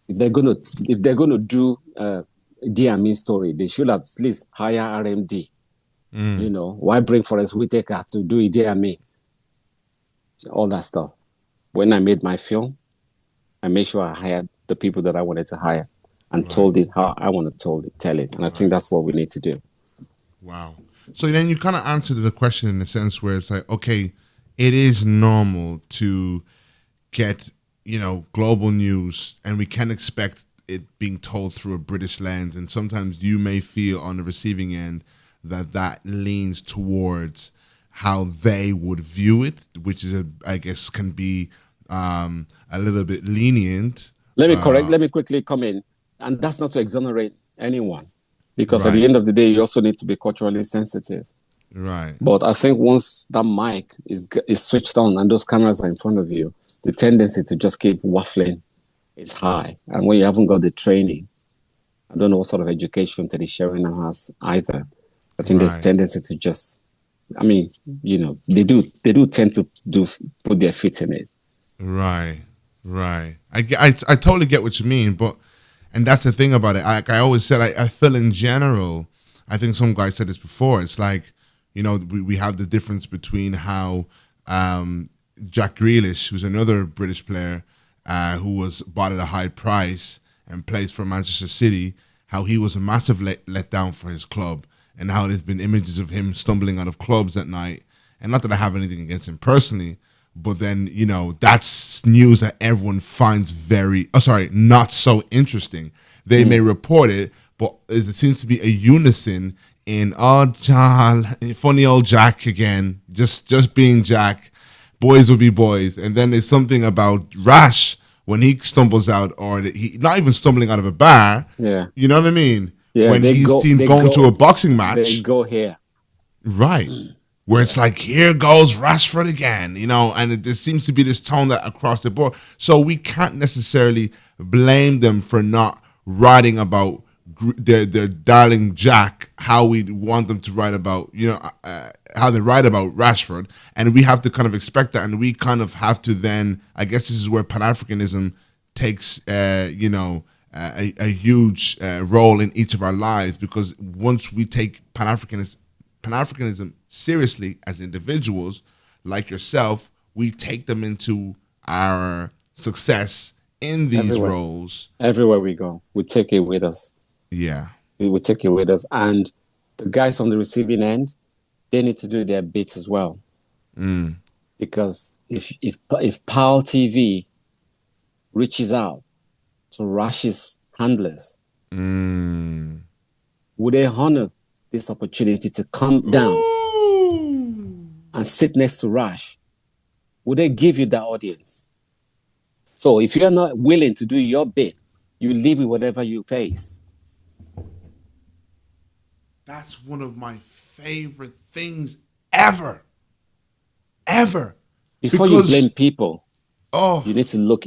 if they're gonna do a DME story, they should at least hire RMD. Why bring Forest Whitaker to do a DME? All that stuff. When I made my film, I made sure I hired the people that I wanted to hire and told it how I want to tell it. And I think that's what we need to do. Wow. So then you kind of answered the question in the sense where it's like, okay, it is normal to get, global news, and we can expect it being told through a British lens. And sometimes you may feel on the receiving end that leans towards how they would view it, which is, I guess, can be a little bit lenient. Let me quickly come in. And that's not to exonerate anyone. Because at the end of the day, you also need to be culturally sensitive. Right. But I think once that mic is switched on and those cameras are in front of you, the tendency to just keep waffling is high. And when you haven't got the training, I don't know what sort of education Teddy Sheringham has either. I think there's a tendency to just, they do tend to put their feet in it. Right. I totally get what you mean, and that's the thing about it. I always said, I feel in general, I think some guy said this before, it's like, we have the difference between how Jack Grealish, who's another British player, who was bought at a high price, and plays for Manchester City, how he was a massive letdown for his club, and how there's been images of him stumbling out of clubs at night. And not that I have anything against him personally, but then, you know, that's news that everyone finds not so interesting. They may report it, but there seems to be a unison in, oh, John, funny old Jack again, just being Jack. Boys will be boys. And then there's something about Rash when he stumbles out, or he not even stumbling out of a bar. Yeah. You know what I mean? Yeah, when he's seen going to a boxing match. They go here. Right. Where it's like, here goes Rashford again, you know, and there seems to be this tone that across the board. So we can't necessarily blame them for not writing about their darling Jack, how we want them to write about, you know, how they write about Rashford. And we have to kind of expect that. And we kind of have to then, I guess this is where Pan-Africanism takes, you know, a huge role in each of our lives, because once we take Pan-Africanism seriously as individuals, like yourself, we take them into our success in these roles. Everywhere we go, we take it with us. Yeah. We will take it with us. And the guys on the receiving end, they need to do their bit as well. Because if PAL TV reaches out to Rash's handlers, would they honor this opportunity to come down and sit next to Rash? Would they give you that audience? So if you're not willing to do your bit, you live with whatever you face. That's one of my favorite things ever. Ever. Before you blame people, you need to look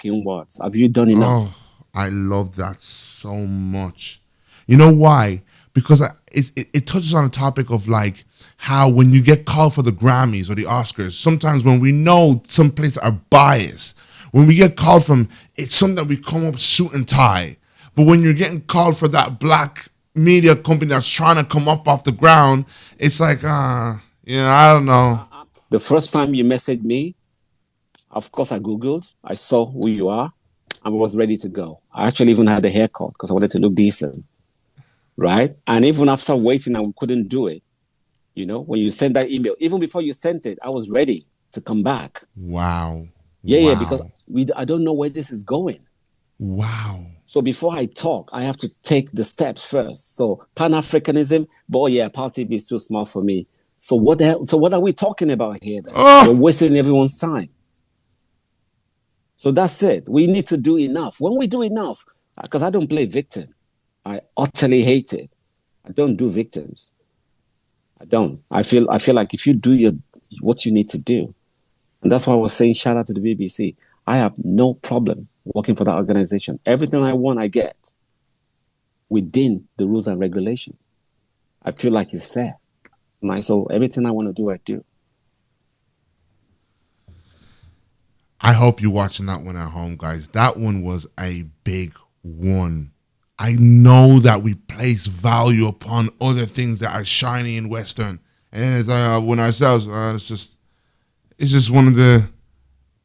inwards. Have you done enough? Oh, I love that so much. You know why? Because it touches on a topic of like how when you get called for the Grammys or the Oscars, sometimes when we know some places are biased, when we get called from, it's something that we come up suit and tie. But when you're getting called for that black media company that's trying to come up off the ground, it's like, I don't know. The first time you messaged me, of course I Googled, I saw who you are, and was ready to go. I actually even had a haircut because I wanted to look decent. Right? And even after waiting and we couldn't do it, you know, when you sent that email, even before you sent it, I was ready to come back. Wow. Yeah, because I don't know where this is going. Wow. So before I talk, I have to take the steps first. So Pan-Africanism, but yeah, PAL TV is too small for me. So what are we talking about here then? We're wasting everyone's time. So that's it. We need to do enough. When we do enough, because I don't play victim. I utterly hate it. I don't do victims. I don't. I feel like if you do what you need to do, and that's why I was saying shout out to the BBC. I have no problem working for that organization. Everything I want, I get within the rules and regulation. I feel like it's fair. So everything I want to do, I do. I hope you're watching that one at home, guys. That one was a big one. I know that we place value upon other things that are shiny and Western, and it's like when ourselves, it's just one of the,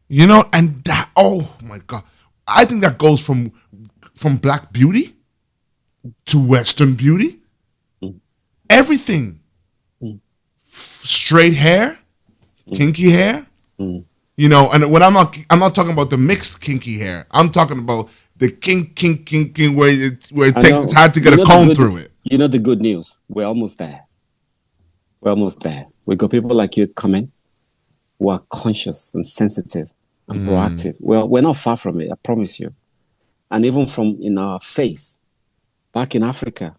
you know, and that, oh my God, I think that goes from Black beauty to Western beauty, everything, straight hair, kinky hair, you know, and when I'm not talking about the mixed kinky hair, I'm talking about the king, where it's hard to get a comb through it. You know the good news? We're almost there. We got people like you coming who are conscious and sensitive and proactive. Well, we're not far from it, I promise you. And even from in our faith, back in Africa,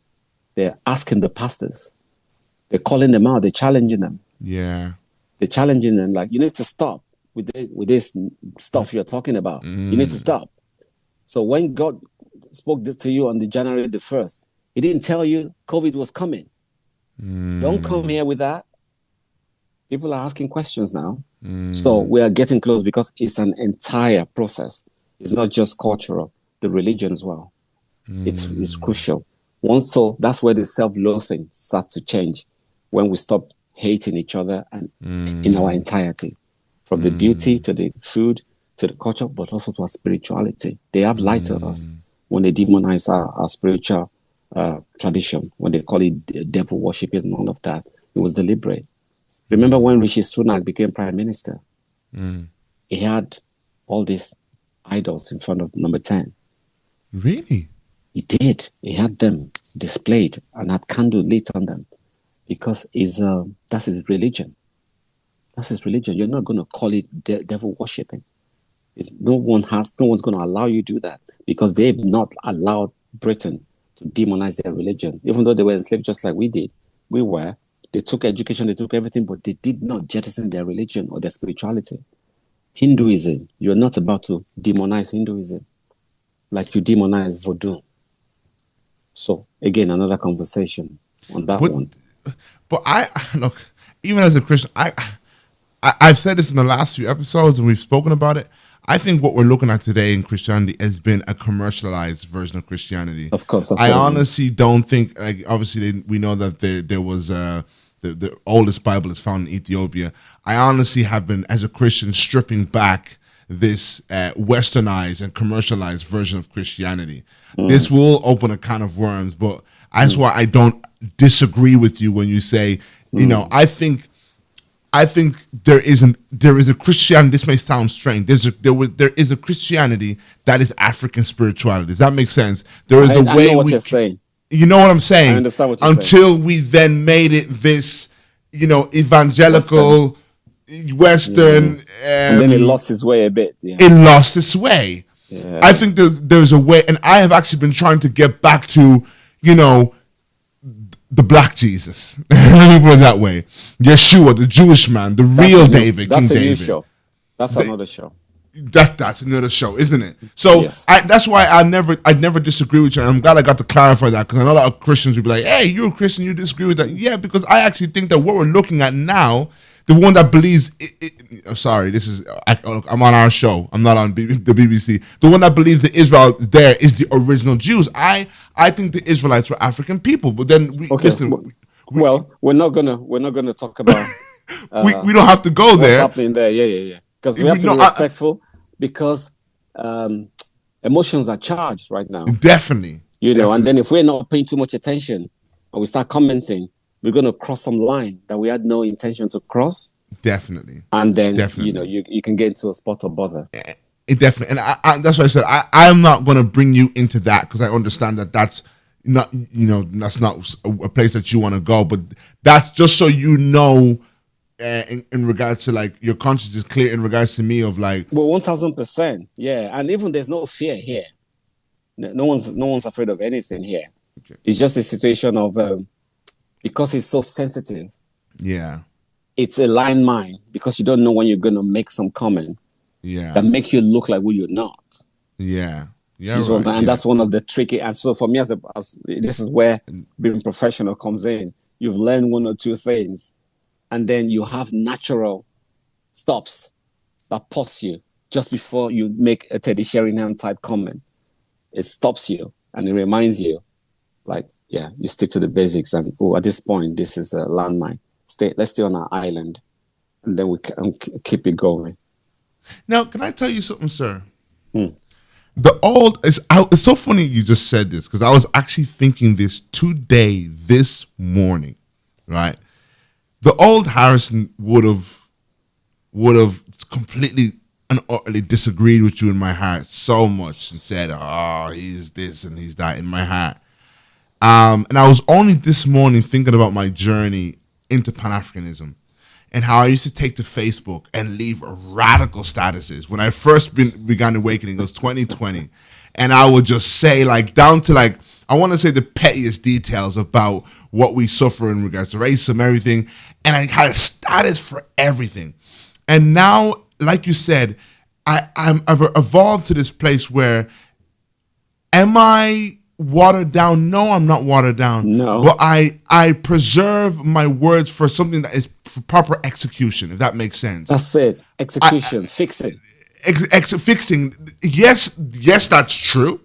they're asking the pastors. They're calling them out. They're challenging them. Yeah. They're challenging them like, you need to stop with this stuff you're talking about. You need to stop. So when God spoke this to you on the January the 1st, he didn't tell you COVID was coming. Don't come here with that. People are asking questions now. So we are getting close because it's an entire process. It's not just cultural, the religion as well. It's crucial. So that's where the self-loathing starts to change, when we stop hating each other and in our entirety, from the beauty to the food, to the culture, but also to our spirituality. They have light to us. when they demonize our spiritual tradition, when they call it devil worshiping and all of that. It was deliberate. Remember when Rishi Sunak became prime minister? He had all these idols in front of number 10. Really? He did. He had them displayed and had candle lit on them because that's his religion. That's his religion. You're not going to call it devil worshiping. No one's going to allow you to do that because they've not allowed Britain to demonize their religion, even though they were enslaved just like we did. We were. They took education, they took everything, but they did not jettison their religion or their spirituality. Hinduism, you're not about to demonize Hinduism like you demonize voodoo. So, again, another conversation on that one. But look, even as a Christian, I've said this in the last few episodes and we've spoken about it. I think what we're looking at today in Christianity has been a commercialized version of Christianity. Of course, that's I honestly don't think, like, obviously we know that there was the oldest Bible is found in Ethiopia. I honestly have been, as a Christian, stripping back this westernized and commercialized version of Christianity. This will open a can of worms, but that's why I don't disagree with you when you say, you know, I think there is a Christianity. This may sound strange. There is a Christianity that is African spirituality. Does that make sense? There is a way. I know what you're saying. You know what I'm saying? I understand what you're saying. Until we then made it this, evangelical, Western. And then it lost its way a bit. Yeah. It lost its way. Yeah. I think there's a way, and I have actually been trying to get back to, the black Jesus. Let me put it that way. Yeshua, the Jewish man, the real David, King David. That's a new show. That's another show. That's another show, isn't it? So yes. That's why I never disagree with you. And I'm glad I got to clarify that, because I know a lot of Christians would be like, "Hey, you're a Christian, you disagree with that?" Yeah, because I actually think that what we're looking at now, the one that believes, sorry, I'm on our show. I'm not on the BBC. The one that believes that Israel is there is the original Jews. I think the Israelites were African people, but then we're not gonna talk about. We don't have to go there. What's happening there? Yeah. Because we have to be respectful. Because emotions are charged right now. Definitely. And then if we're not paying too much attention and we start commenting, we're going to cross some line that we had no intention to cross. Definitely. And then, you can get into a spot of bother. Definitely. And that's why I said, I'm not going to bring you into that, because I understand that that's not, that's not a place that you want to go. But that's just so you know, in regards to, like, your conscience is clear in regards to me of, like, well, 1000%, yeah. And even there's no fear here. No one's afraid of anything here. Okay. It's just a situation of because it's so sensitive. Yeah, it's a line mine, because you don't know when you're gonna make some comment. Yeah, that make you look like who you're not. Yeah. And that's one of the tricky. And so for me, as this is where being professional comes in. You've learned one or two things. And then you have natural stops that pause you just before you make a Teddy Sheringham type comment. It stops you and it reminds you, like, yeah, you stick to the basics. And at this point, this is a landmine. Let's stay on our island, and then we can keep it going. Now, can I tell you something, sir? It's so funny you just said this, because I was actually thinking this today, this morning, right? The old Harrison would have completely and utterly disagreed with you in my heart so much and said, "Oh, he's this and he's that," in my heart. And I was only this morning thinking about my journey into Pan-Africanism and how I used to take to Facebook and leave radical statuses. When I first began awakening, it was 2020. And I would just say, like, down to, like, I want to say the pettiest details about what we suffer in regards to racism, everything. And I had a status for everything. And now, like you said, I've evolved to this place where, am I watered down? No, I'm not watered down. No. But I preserve my words for something that is for proper execution, if that makes sense. That's it. Execution. Fix it. Fixing. Yes, that's true.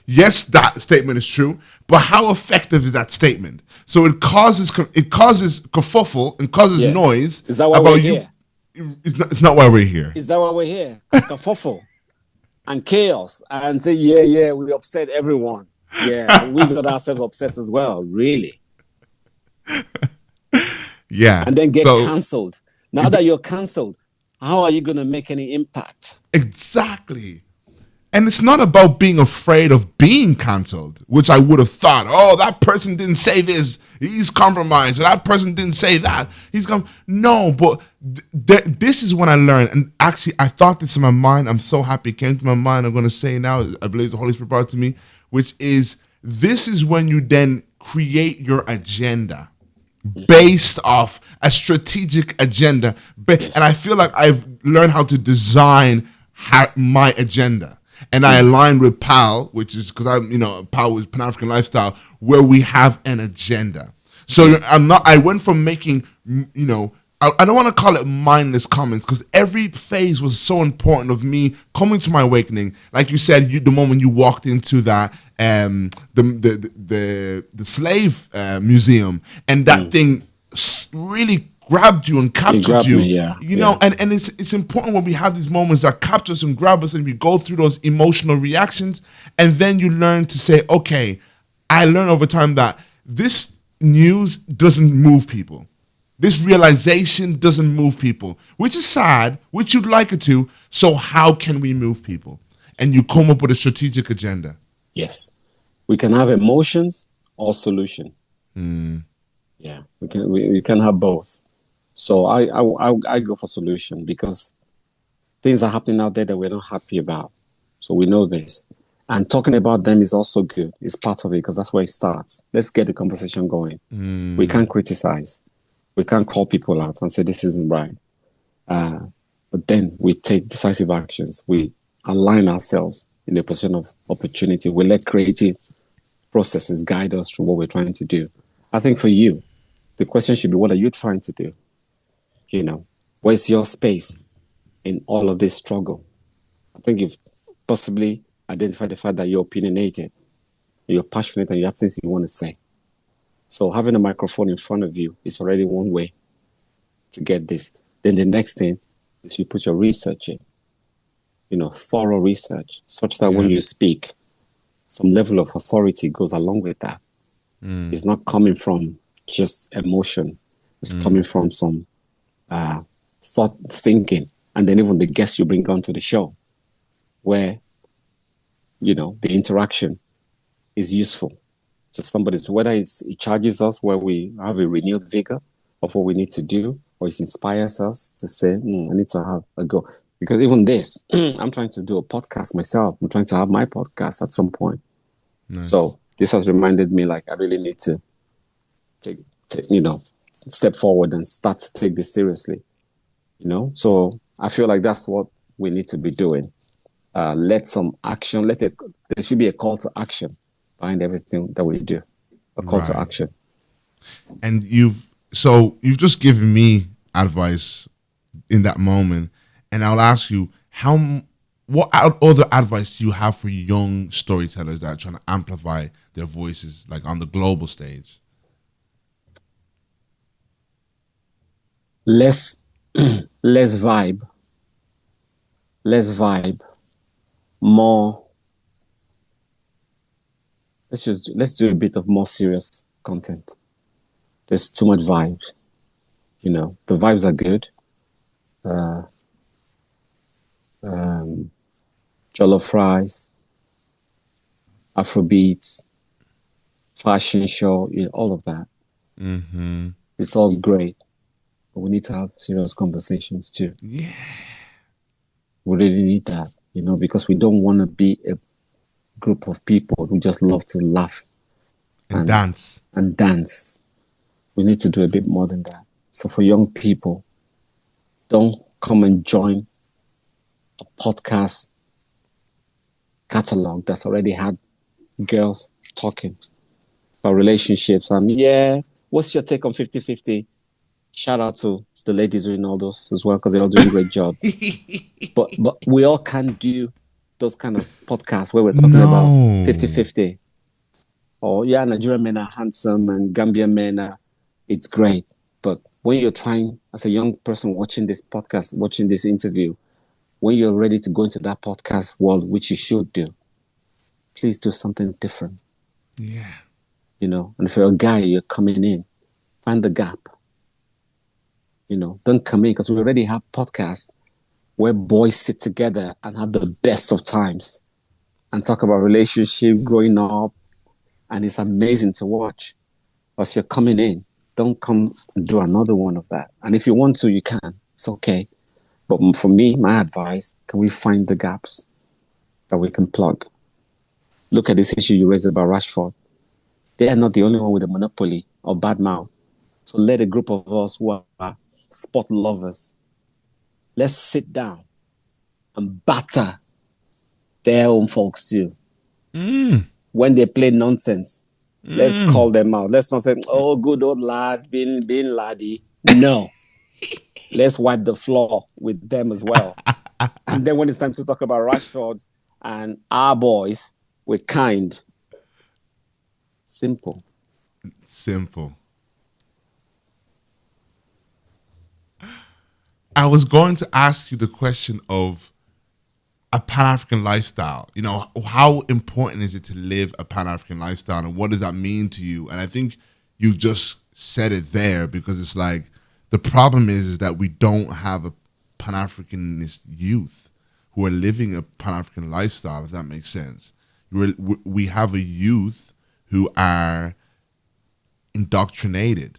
Yes, that statement is true. But how effective is that statement? So it causes kerfuffle and causes noise. Is that why we're here? It's not why we're here. Is that why we're here? Kerfuffle. and chaos and say, yeah, we upset everyone. Yeah, and we got ourselves upset as well, really. Yeah. And then get So cancelled. Now that you're cancelled, how are you going to make any impact? exactly. And it's not about being afraid of being cancelled, which I would have thought, oh, that person didn't say this, he's compromised, or that person didn't say that, he's come. No, but this is when I learned, and actually I thought this in my mind, I'm so happy it came to my mind, I'm going to say now, I believe the Holy Spirit brought it to me, which is, this is when you then create your agenda based off a strategic agenda. Yes. And I feel like I've learned how to design my agenda. And I aligned with PAL, which is because PAL was Pan-African Lifestyle, where we have an agenda. So I went from making, I don't want to call it mindless comments, because every phase was so important of me coming to my awakening. Like you said, the moment you walked into that, the slave museum, and that thing really grabbed you and captured you. Me, yeah. And it's important when we have these moments that capture us and grab us, and we go through those emotional reactions, and then you learn to say, okay, I learned over time that this news doesn't move people. This realization doesn't move people, which is sad, which you'd like it to. So how can we move people? And you come up with a strategic agenda. Yes. We can have emotions or solution. Yeah, we can have both. So I go for solution, because things are happening out there that we're not happy about. So we know this. And talking about them is also good. It's part of it, because that's where it starts. Let's get the conversation going. We can't criticize. We can't call people out and say this isn't right. But then we take decisive actions. We align ourselves in a position of opportunity. We let creative processes guide us through what we're trying to do. I think for you, the question should be, what are you trying to do? Where's your space in all of this struggle? I think you've possibly identified the fact that you're opinionated, you're passionate, and you have things you want to say. So having a microphone in front of you is already one way to get this. Then the next thing is you put your research in, thorough research, such that when you speak, some level of authority goes along with that. It's not coming from just emotion. It's coming from some thought thinking. And then even the guests you bring onto the show, where, the interaction is useful to somebody. So whether it charges us, where we have a renewed vigor of what we need to do, or it inspires us to say, I need to have a go. Because even this, I'm trying to do a podcast myself. I'm trying to have my podcast at some point. Nice. So this has reminded me, like, I really need to take step forward and start to take this seriously. So I feel like that's what we need to be doing. Let some action, there should be a call to action behind everything that we do. A call to action. And you've just given me advice in that moment, and I'll ask you, what other advice do you have for young storytellers that are trying to amplify their voices, like on the global stage? Less vibe, more. Let's do a bit of more serious content. There's too much vibes. The vibes are good. Jollof fries, Afrobeats, fashion show, all of that. It's all great, but we need to have serious conversations too. Yeah, we really need that, because we don't want to be a group of people who just love to laugh and dance. We need to do a bit more than that. So for young people, don't come and join a podcast catalog that's already had girls talking about relationships. And what's your take on 50-50? Shout out to the ladies doing all those as well, because they're all doing a great job. But we all can't do those kind of podcasts where we're talking about 50-50. Or Nigerian men are handsome and Gambian men are, it's great. But when you're trying, as a young person watching this podcast, watching this interview, when you're ready to go into that podcast world, which you should do, please do something different. Yeah. You know, and if you're a guy, you're coming in, find the gap. You know, don't come in because we already have podcasts where boys sit together and have the best of times and talk about relationship, growing up, and it's amazing to watch. As you're coming in, don't come and do another one of that. And if you want to, you can. It's okay. But for me, my advice, can we find the gaps that we can plug? Look at this issue you raised about Rashford. They are not the only one with a monopoly of bad mouth. So let a group of us who are sport lovers, let's sit down and batter their own folks too. When they play nonsense, let's call them out. Let's not say, oh, good old lad, being laddie. No. Let's wipe the floor with them as well. And then when it's time to talk about Rashford and our boys, we're kind. Simple. I was going to ask you the question of a Pan-African lifestyle. You know, how important is it to live a Pan-African lifestyle, and what does that mean to you? And I think you just said it there, because it's like the problem is that we don't have a Pan-Africanist youth who are living a Pan-African lifestyle, if that makes sense. We have a youth who are indoctrinated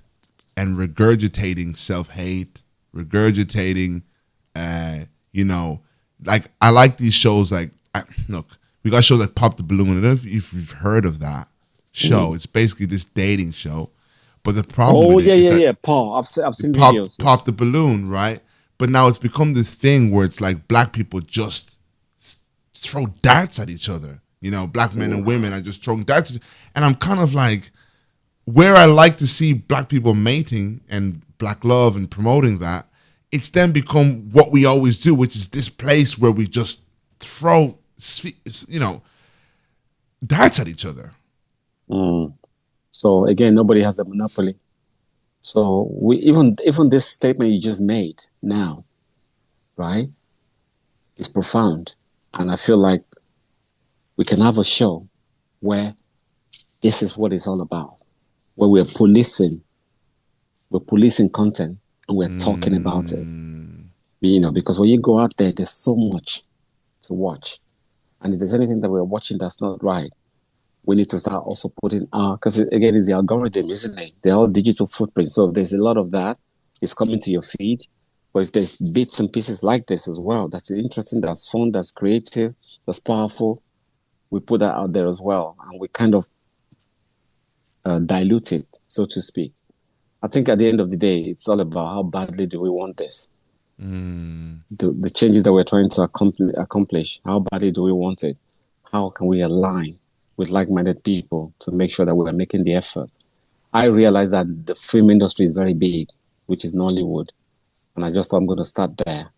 and regurgitating self-hate, regurgitating, you know, like, I like these shows. Like, look, we got shows like Pop the Balloon. I don't know if you've heard of that show. It's basically this dating show. But the problem with it is that Paul, I've seen videos. Pop the Balloon, right? But now it's become this thing where it's like black people just throw darts at each other. You know, black men and women are just throwing darts at each other. And I'm kind of like, where I like to see black people mating and black love and promoting that, it's then become what we always do, which is this place where we just throw, you know, darts at each other. So again, nobody has a monopoly. So we even this statement you just made now, right, is profound. And I feel like we can have a show where this is what it's all about, where we're policing content and we're talking about it. You know, because when you go out there, there's so much to watch. And if there's anything that we're watching that's not right, we need to start also putting because again, it's the algorithm, isn't it? They're all digital footprints. So if there's a lot of that, it's coming to your feed. But if there's bits and pieces like this as well, that's interesting, that's fun, that's creative, that's powerful, we put that out there as well. And we kind of dilute it, so to speak. I think at the end of the day, it's all about how badly do we want this. The changes that we're trying to accomplish, how badly do we want it? How can we align with like-minded people to make sure that we're making the effort? I realize that the film industry is very big, which is Nollywood. And I just thought I'm going to start there,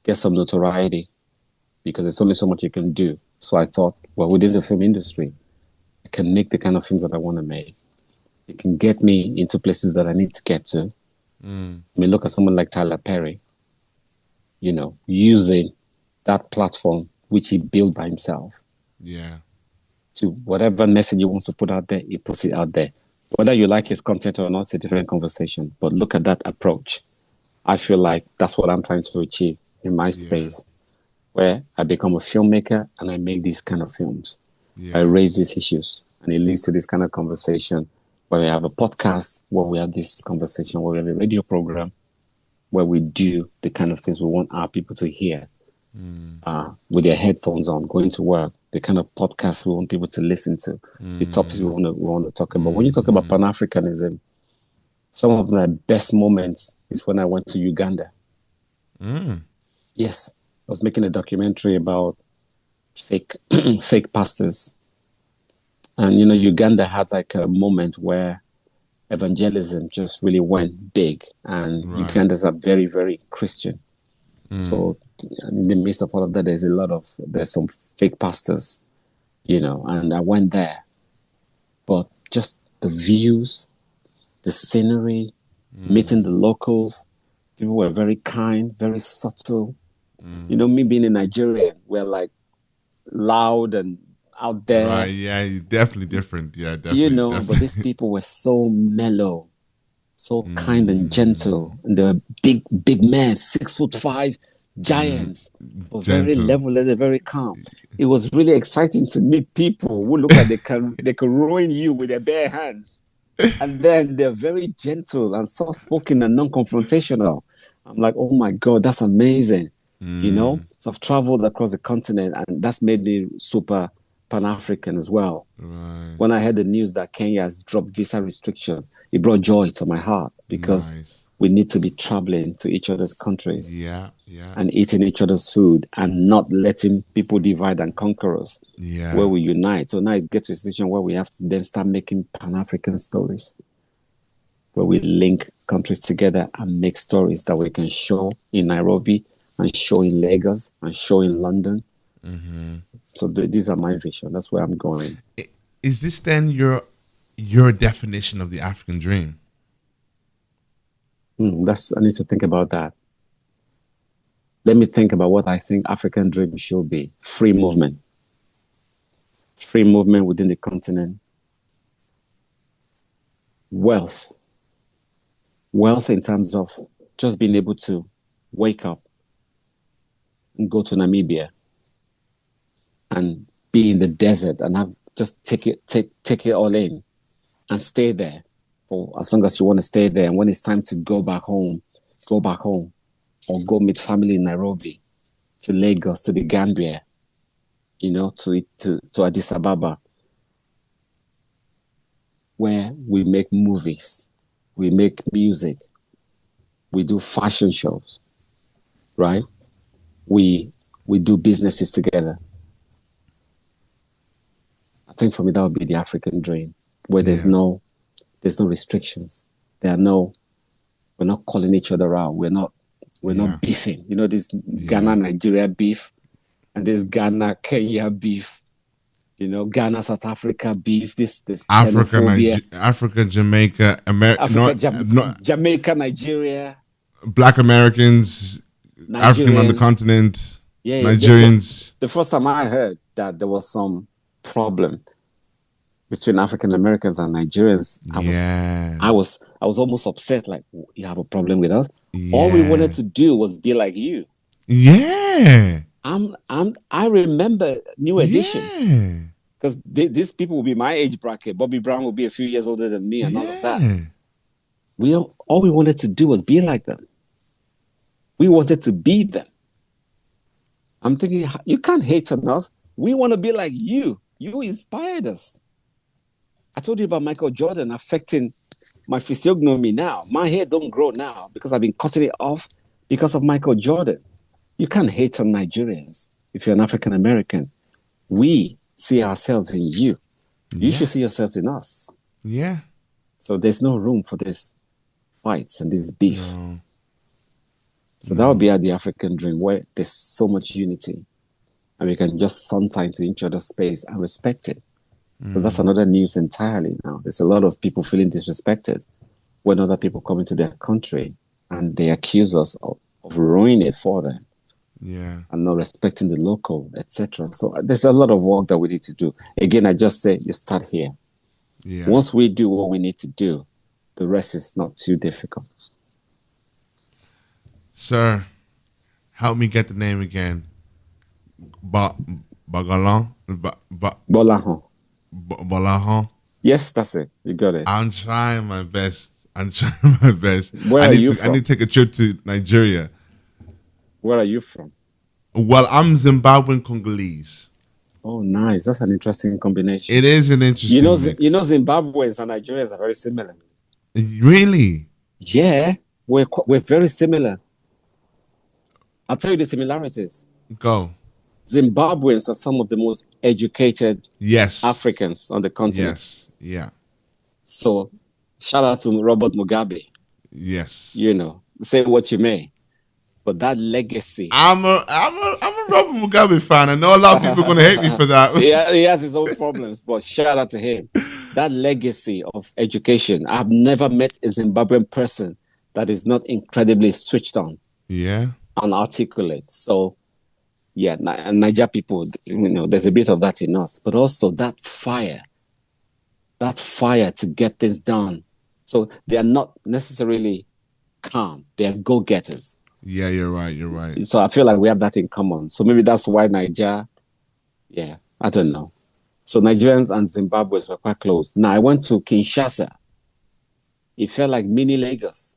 get some notoriety, because there's only so much you can do. So I thought, well, within the film industry, I can make the kind of films that I want to make. It can get me into places that I need to get to. I mean, look at someone like Tyler Perry, you know, using that platform, which he built by himself. Yeah. To whatever message he wants to put out there, he puts it out there. Whether you like his content or not, it's a different conversation. But look at that approach. I feel like that's what I'm trying to achieve in my space, where I become a filmmaker and I make these kind of films. I raise these issues, and it leads to this kind of conversation where we have a podcast, where we have this conversation, where we have a radio program, where we do the kind of things we want our people to hear with their headphones on, going to work, the kind of podcasts we want people to listen to, the topics we want to talk about. When you talk about Pan-Africanism, some of my best moments is when I went to Uganda. Yes, I was making a documentary about fake pastors. And, you know, Uganda had like a moment where evangelism just really went big. And Ugandans are very, very Christian. So in the midst of all of that, there's some fake pastors, you know, and I went there. But just the views, the scenery, meeting the locals, people were very kind, very subtle, You know, me being a Nigerian, we're like loud and out there, Right, yeah, definitely different. Yeah, you definitely, know, but these definitely. people were so mellow, so kind and gentle. And they were big, big men, 6'5" giants, but very Gentle. level-headed, very calm. It was really exciting to meet people who look like they can ruin you with their bare hands. And then they're very gentle and soft-spoken and non-confrontational. I'm like, oh my God, that's amazing. You know? So I've traveled across the continent, and that's made me super Pan-African as well. Right. When I heard the news that Kenya has dropped visa restriction, it brought joy to my heart because Nice. we need to be traveling to each other's countries Yeah, yeah, and eating each other's food and not letting people divide and conquer us, where yeah. we unite. So now it gets to a situation where we have to then start making Pan-African stories, where we link countries together and make stories that we can show in Nairobi and show in Lagos and show in London. So these are my vision. That's where I'm going. Is this then your definition of the African dream? I need to think about that. Let me think about what I think African dream should be. Free movement within the continent, wealth in terms of just being able to wake up and go to Namibia and be in the desert and have just take it all in and stay there for as long as you want to stay there. And when it's time to go back home, or go meet family in Nairobi, to Lagos, to the Gambia, you know, to Addis Ababa, where we make movies, we make music, we do fashion shows, right? We do businesses together. I think for me that would be the African dream, where there's no restrictions. We're not calling each other out. We're not beefing. You know, this Ghana Nigeria beef and this Ghana Kenya beef. You know, Ghana South Africa beef. This xenophobia. Africa, Jamaica, Jamaica, Nigeria, Black Americans, African on the Nigerians. continent, Yeah, Nigerians. the first time I heard that there was some problem between African Americans and Nigerians, I was almost upset. Like, you have a problem with us? Yeah. All we wanted to do was be like you. Yeah. I remember New Edition. Yeah. Because these people will be my age bracket. Bobby Brown will be a few years older than me and all of that. All we wanted to do was be like them. We wanted to be them. I'm thinking, you can't hate on us. We want to be like you. You inspired us. I told you about Michael Jordan affecting my physiognomy now. My hair don't grow now because I've been cutting it off because of Michael Jordan. You can't hate on Nigerians if you're an African American. We see ourselves in you. You should see yourselves in us. Yeah. So there's no room for these fights and this beef. So that would be the African dream, where there's so much unity and we can just saunter into each other's space and respect it. Because that's another news entirely now. There's a lot of people feeling disrespected when other people come into their country and they accuse us of ruining it for them. Yeah. And not respecting the local, etc. So there's a lot of work that we need to do. Again, I just say you start here. Yeah. Once we do what we need to do, the rest is not too difficult. Sir, help me get the name again. Gbolahan? Gbolahan? Yes, that's it. You got it. I'm trying my best. Where are you from? I need to take a trip to Nigeria. Where are you from? Well, I'm Zimbabwean Congolese. Oh, nice. That's an interesting combination. It is an interesting mix. Zimbabweans and Nigerians are very similar. Really? Yeah, we're very similar. I'll tell you the similarities. Go. Zimbabweans are some of the most educated Africans on the continent. Yes. Yeah. So, shout out to Robert Mugabe. Yes. You know, say what you may, but that legacy. I'm a Robert Mugabe fan. I know a lot of people are going to hate me for that. Yeah, he has his own problems, but shout out to him. That legacy of education. I've never met a Zimbabwean person that is not incredibly switched on. Yeah. unarticulate. So yeah, Niger people, there's a bit of that in us, but also that fire to get things done. So they are not necessarily calm; they are go-getters. Yeah, you're right. You're right. So I feel like we have that in common. So maybe that's why Niger, yeah, I don't know. So Nigerians and Zimbabweans were quite close. Now I went to Kinshasa. It felt like mini Lagos.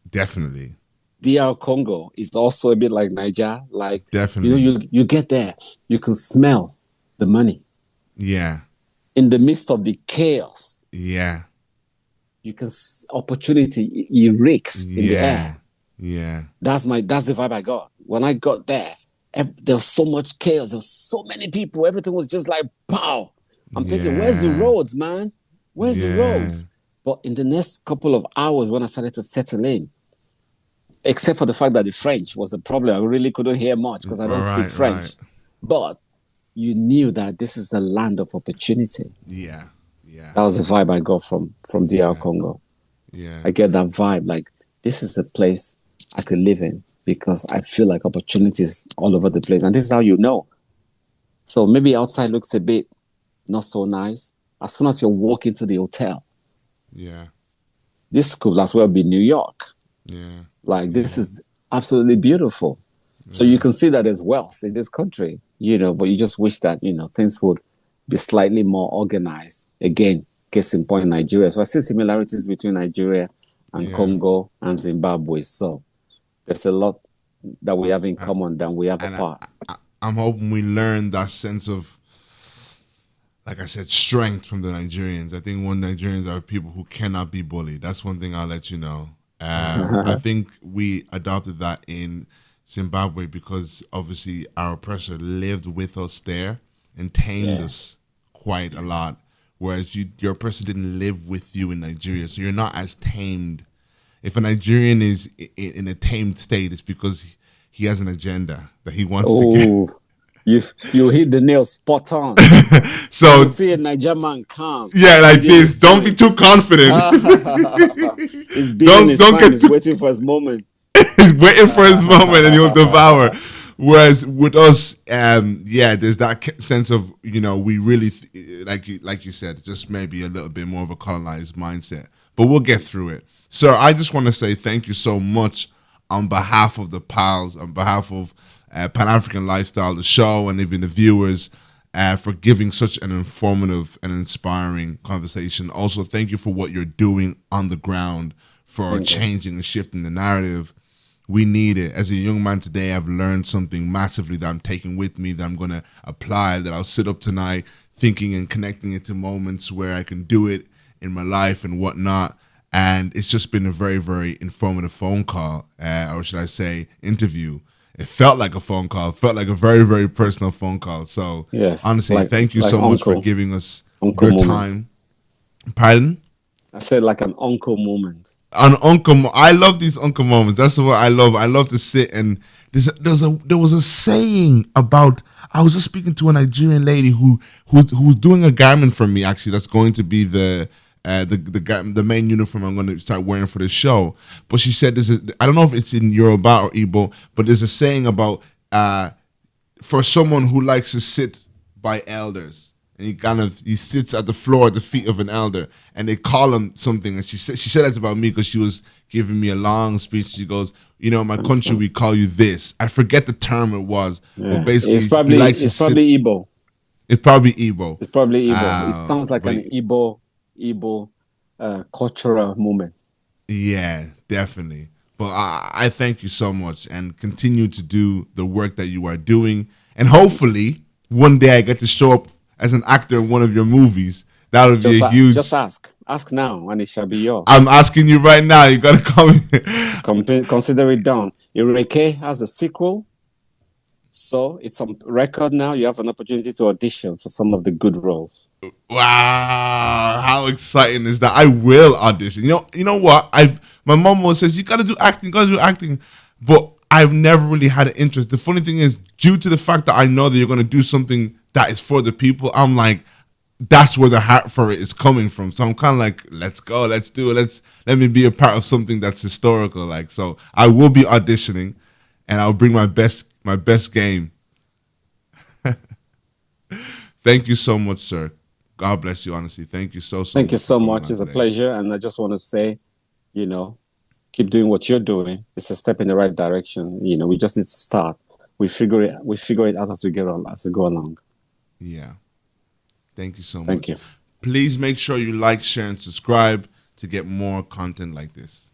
Definitely. DR Congo is also a bit like Niger. Like, Definitely. you get there, you can smell the money. Yeah. In the midst of the chaos, Yeah. you can opportunity, it reeks in the air. Yeah. That's the vibe I got. When I got there, there was so much chaos. There was so many people. Everything was just like, pow. I'm thinking, where's the roads, man? Where's the roads? But in the next couple of hours, when I started to settle in, except for the fact that the French was the problem, I really couldn't hear much because I don't speak French. Right. But you knew that this is a land of opportunity. Yeah. That was the vibe I got from DR Congo. Yeah. I get that vibe. Like, this is a place I could live in because I feel like opportunities all over the place. And this is how you know. So maybe outside looks a bit not so nice. As soon as you walk into the hotel, this could as well be New York. Yeah. Like, this is absolutely beautiful. So you can see that there's wealth in this country, but you just wish that, things would be slightly more organized. Again, case in point, Nigeria. So I see similarities between Nigeria and Congo and Zimbabwe. So there's a lot that we have in common than we have apart. I'm hoping we learn that sense of, like I said, strength from the Nigerians. I think Nigerians are people who cannot be bullied. That's one thing I'll let you know. I think we adopted that in Zimbabwe because obviously our oppressor lived with us there and tamed us quite a lot, whereas your oppressor didn't live with you in Nigeria, so you're not as tamed. If a Nigerian is in a tamed state, it's because he has an agenda that he wants to get. You hit the nail spot on. So you see a Nigerian man calm. Yeah, like this. Don't be too confident. don't get he's waiting for his moment. He's waiting for his moment, and he'll devour. Whereas with us, there's that sense of we really like you said, just maybe a little bit more of a colonized mindset. But we'll get through it. Sir, I just want to say thank you so much on behalf of the pals, on behalf of Pan-African Lifestyle, the show, and even the viewers, for giving such an informative and inspiring conversation. Also, thank you for what you're doing on the ground for changing and shifting the narrative. We need it. As a young man today, I've learned something massively that I'm taking with me, that I'm going to apply, that I'll sit up tonight thinking and connecting it to moments where I can do it in my life and whatnot. And it's just been a very, very informative phone call, or should I say interview. It felt like a phone call. It felt like a very, very personal phone call. So honestly, thank you so much for giving us your time. Pardon? I said like an uncle moment. An uncle. I love these uncle moments. That's what I love. I love to sit and there was a saying about. I was just speaking to a Nigerian lady who's doing a garment for me. Actually, that's going to be the main uniform I'm going to start wearing for the show. But she said I don't know if it's in Yoruba or Igbo, but there's a saying about for someone who likes to sit by elders, and he sits at the floor at the feet of an elder, and they call him something. And she said that about me because she was giving me a long speech. She goes, in my country we call you this. I forget the term it was, but basically it's probably Igbo. It's probably Igbo. It's probably Igbo. It sounds like an Igbo cultural moment. Yeah, definitely. But I thank you so much, and continue to do the work that you are doing. And hopefully, one day I get to show up as an actor in one of your movies. That would be a huge... Just ask now, and it shall be yours. I'm asking you right now. You got to come. Consider it done. Ireke has a sequel. So it's on record now. You have an opportunity to audition for some of the good roles. Wow, how exciting is that? I will audition. You know what? My mom always says you gotta do acting, but I've never really had an interest. The funny thing is, due to the fact that I know that you're gonna do something that is for the people, I'm like, that's where the heart for it is coming from. So I'm kind of like, let's go, let's do it, let me be a part of something that's historical. Like, so I will be auditioning. and I'll bring my best game. Thank you so much, sir. God bless you, honestly. Thank you so much. Thank you so much. It's a pleasure. And I just want to say, keep doing what you're doing. It's a step in the right direction. We just need to start. We figure it out as we go along. Yeah. Thank you so much. Thank you. Please make sure you like, share, and subscribe to get more content like this.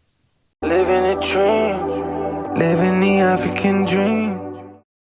Living a dream, living the African dream.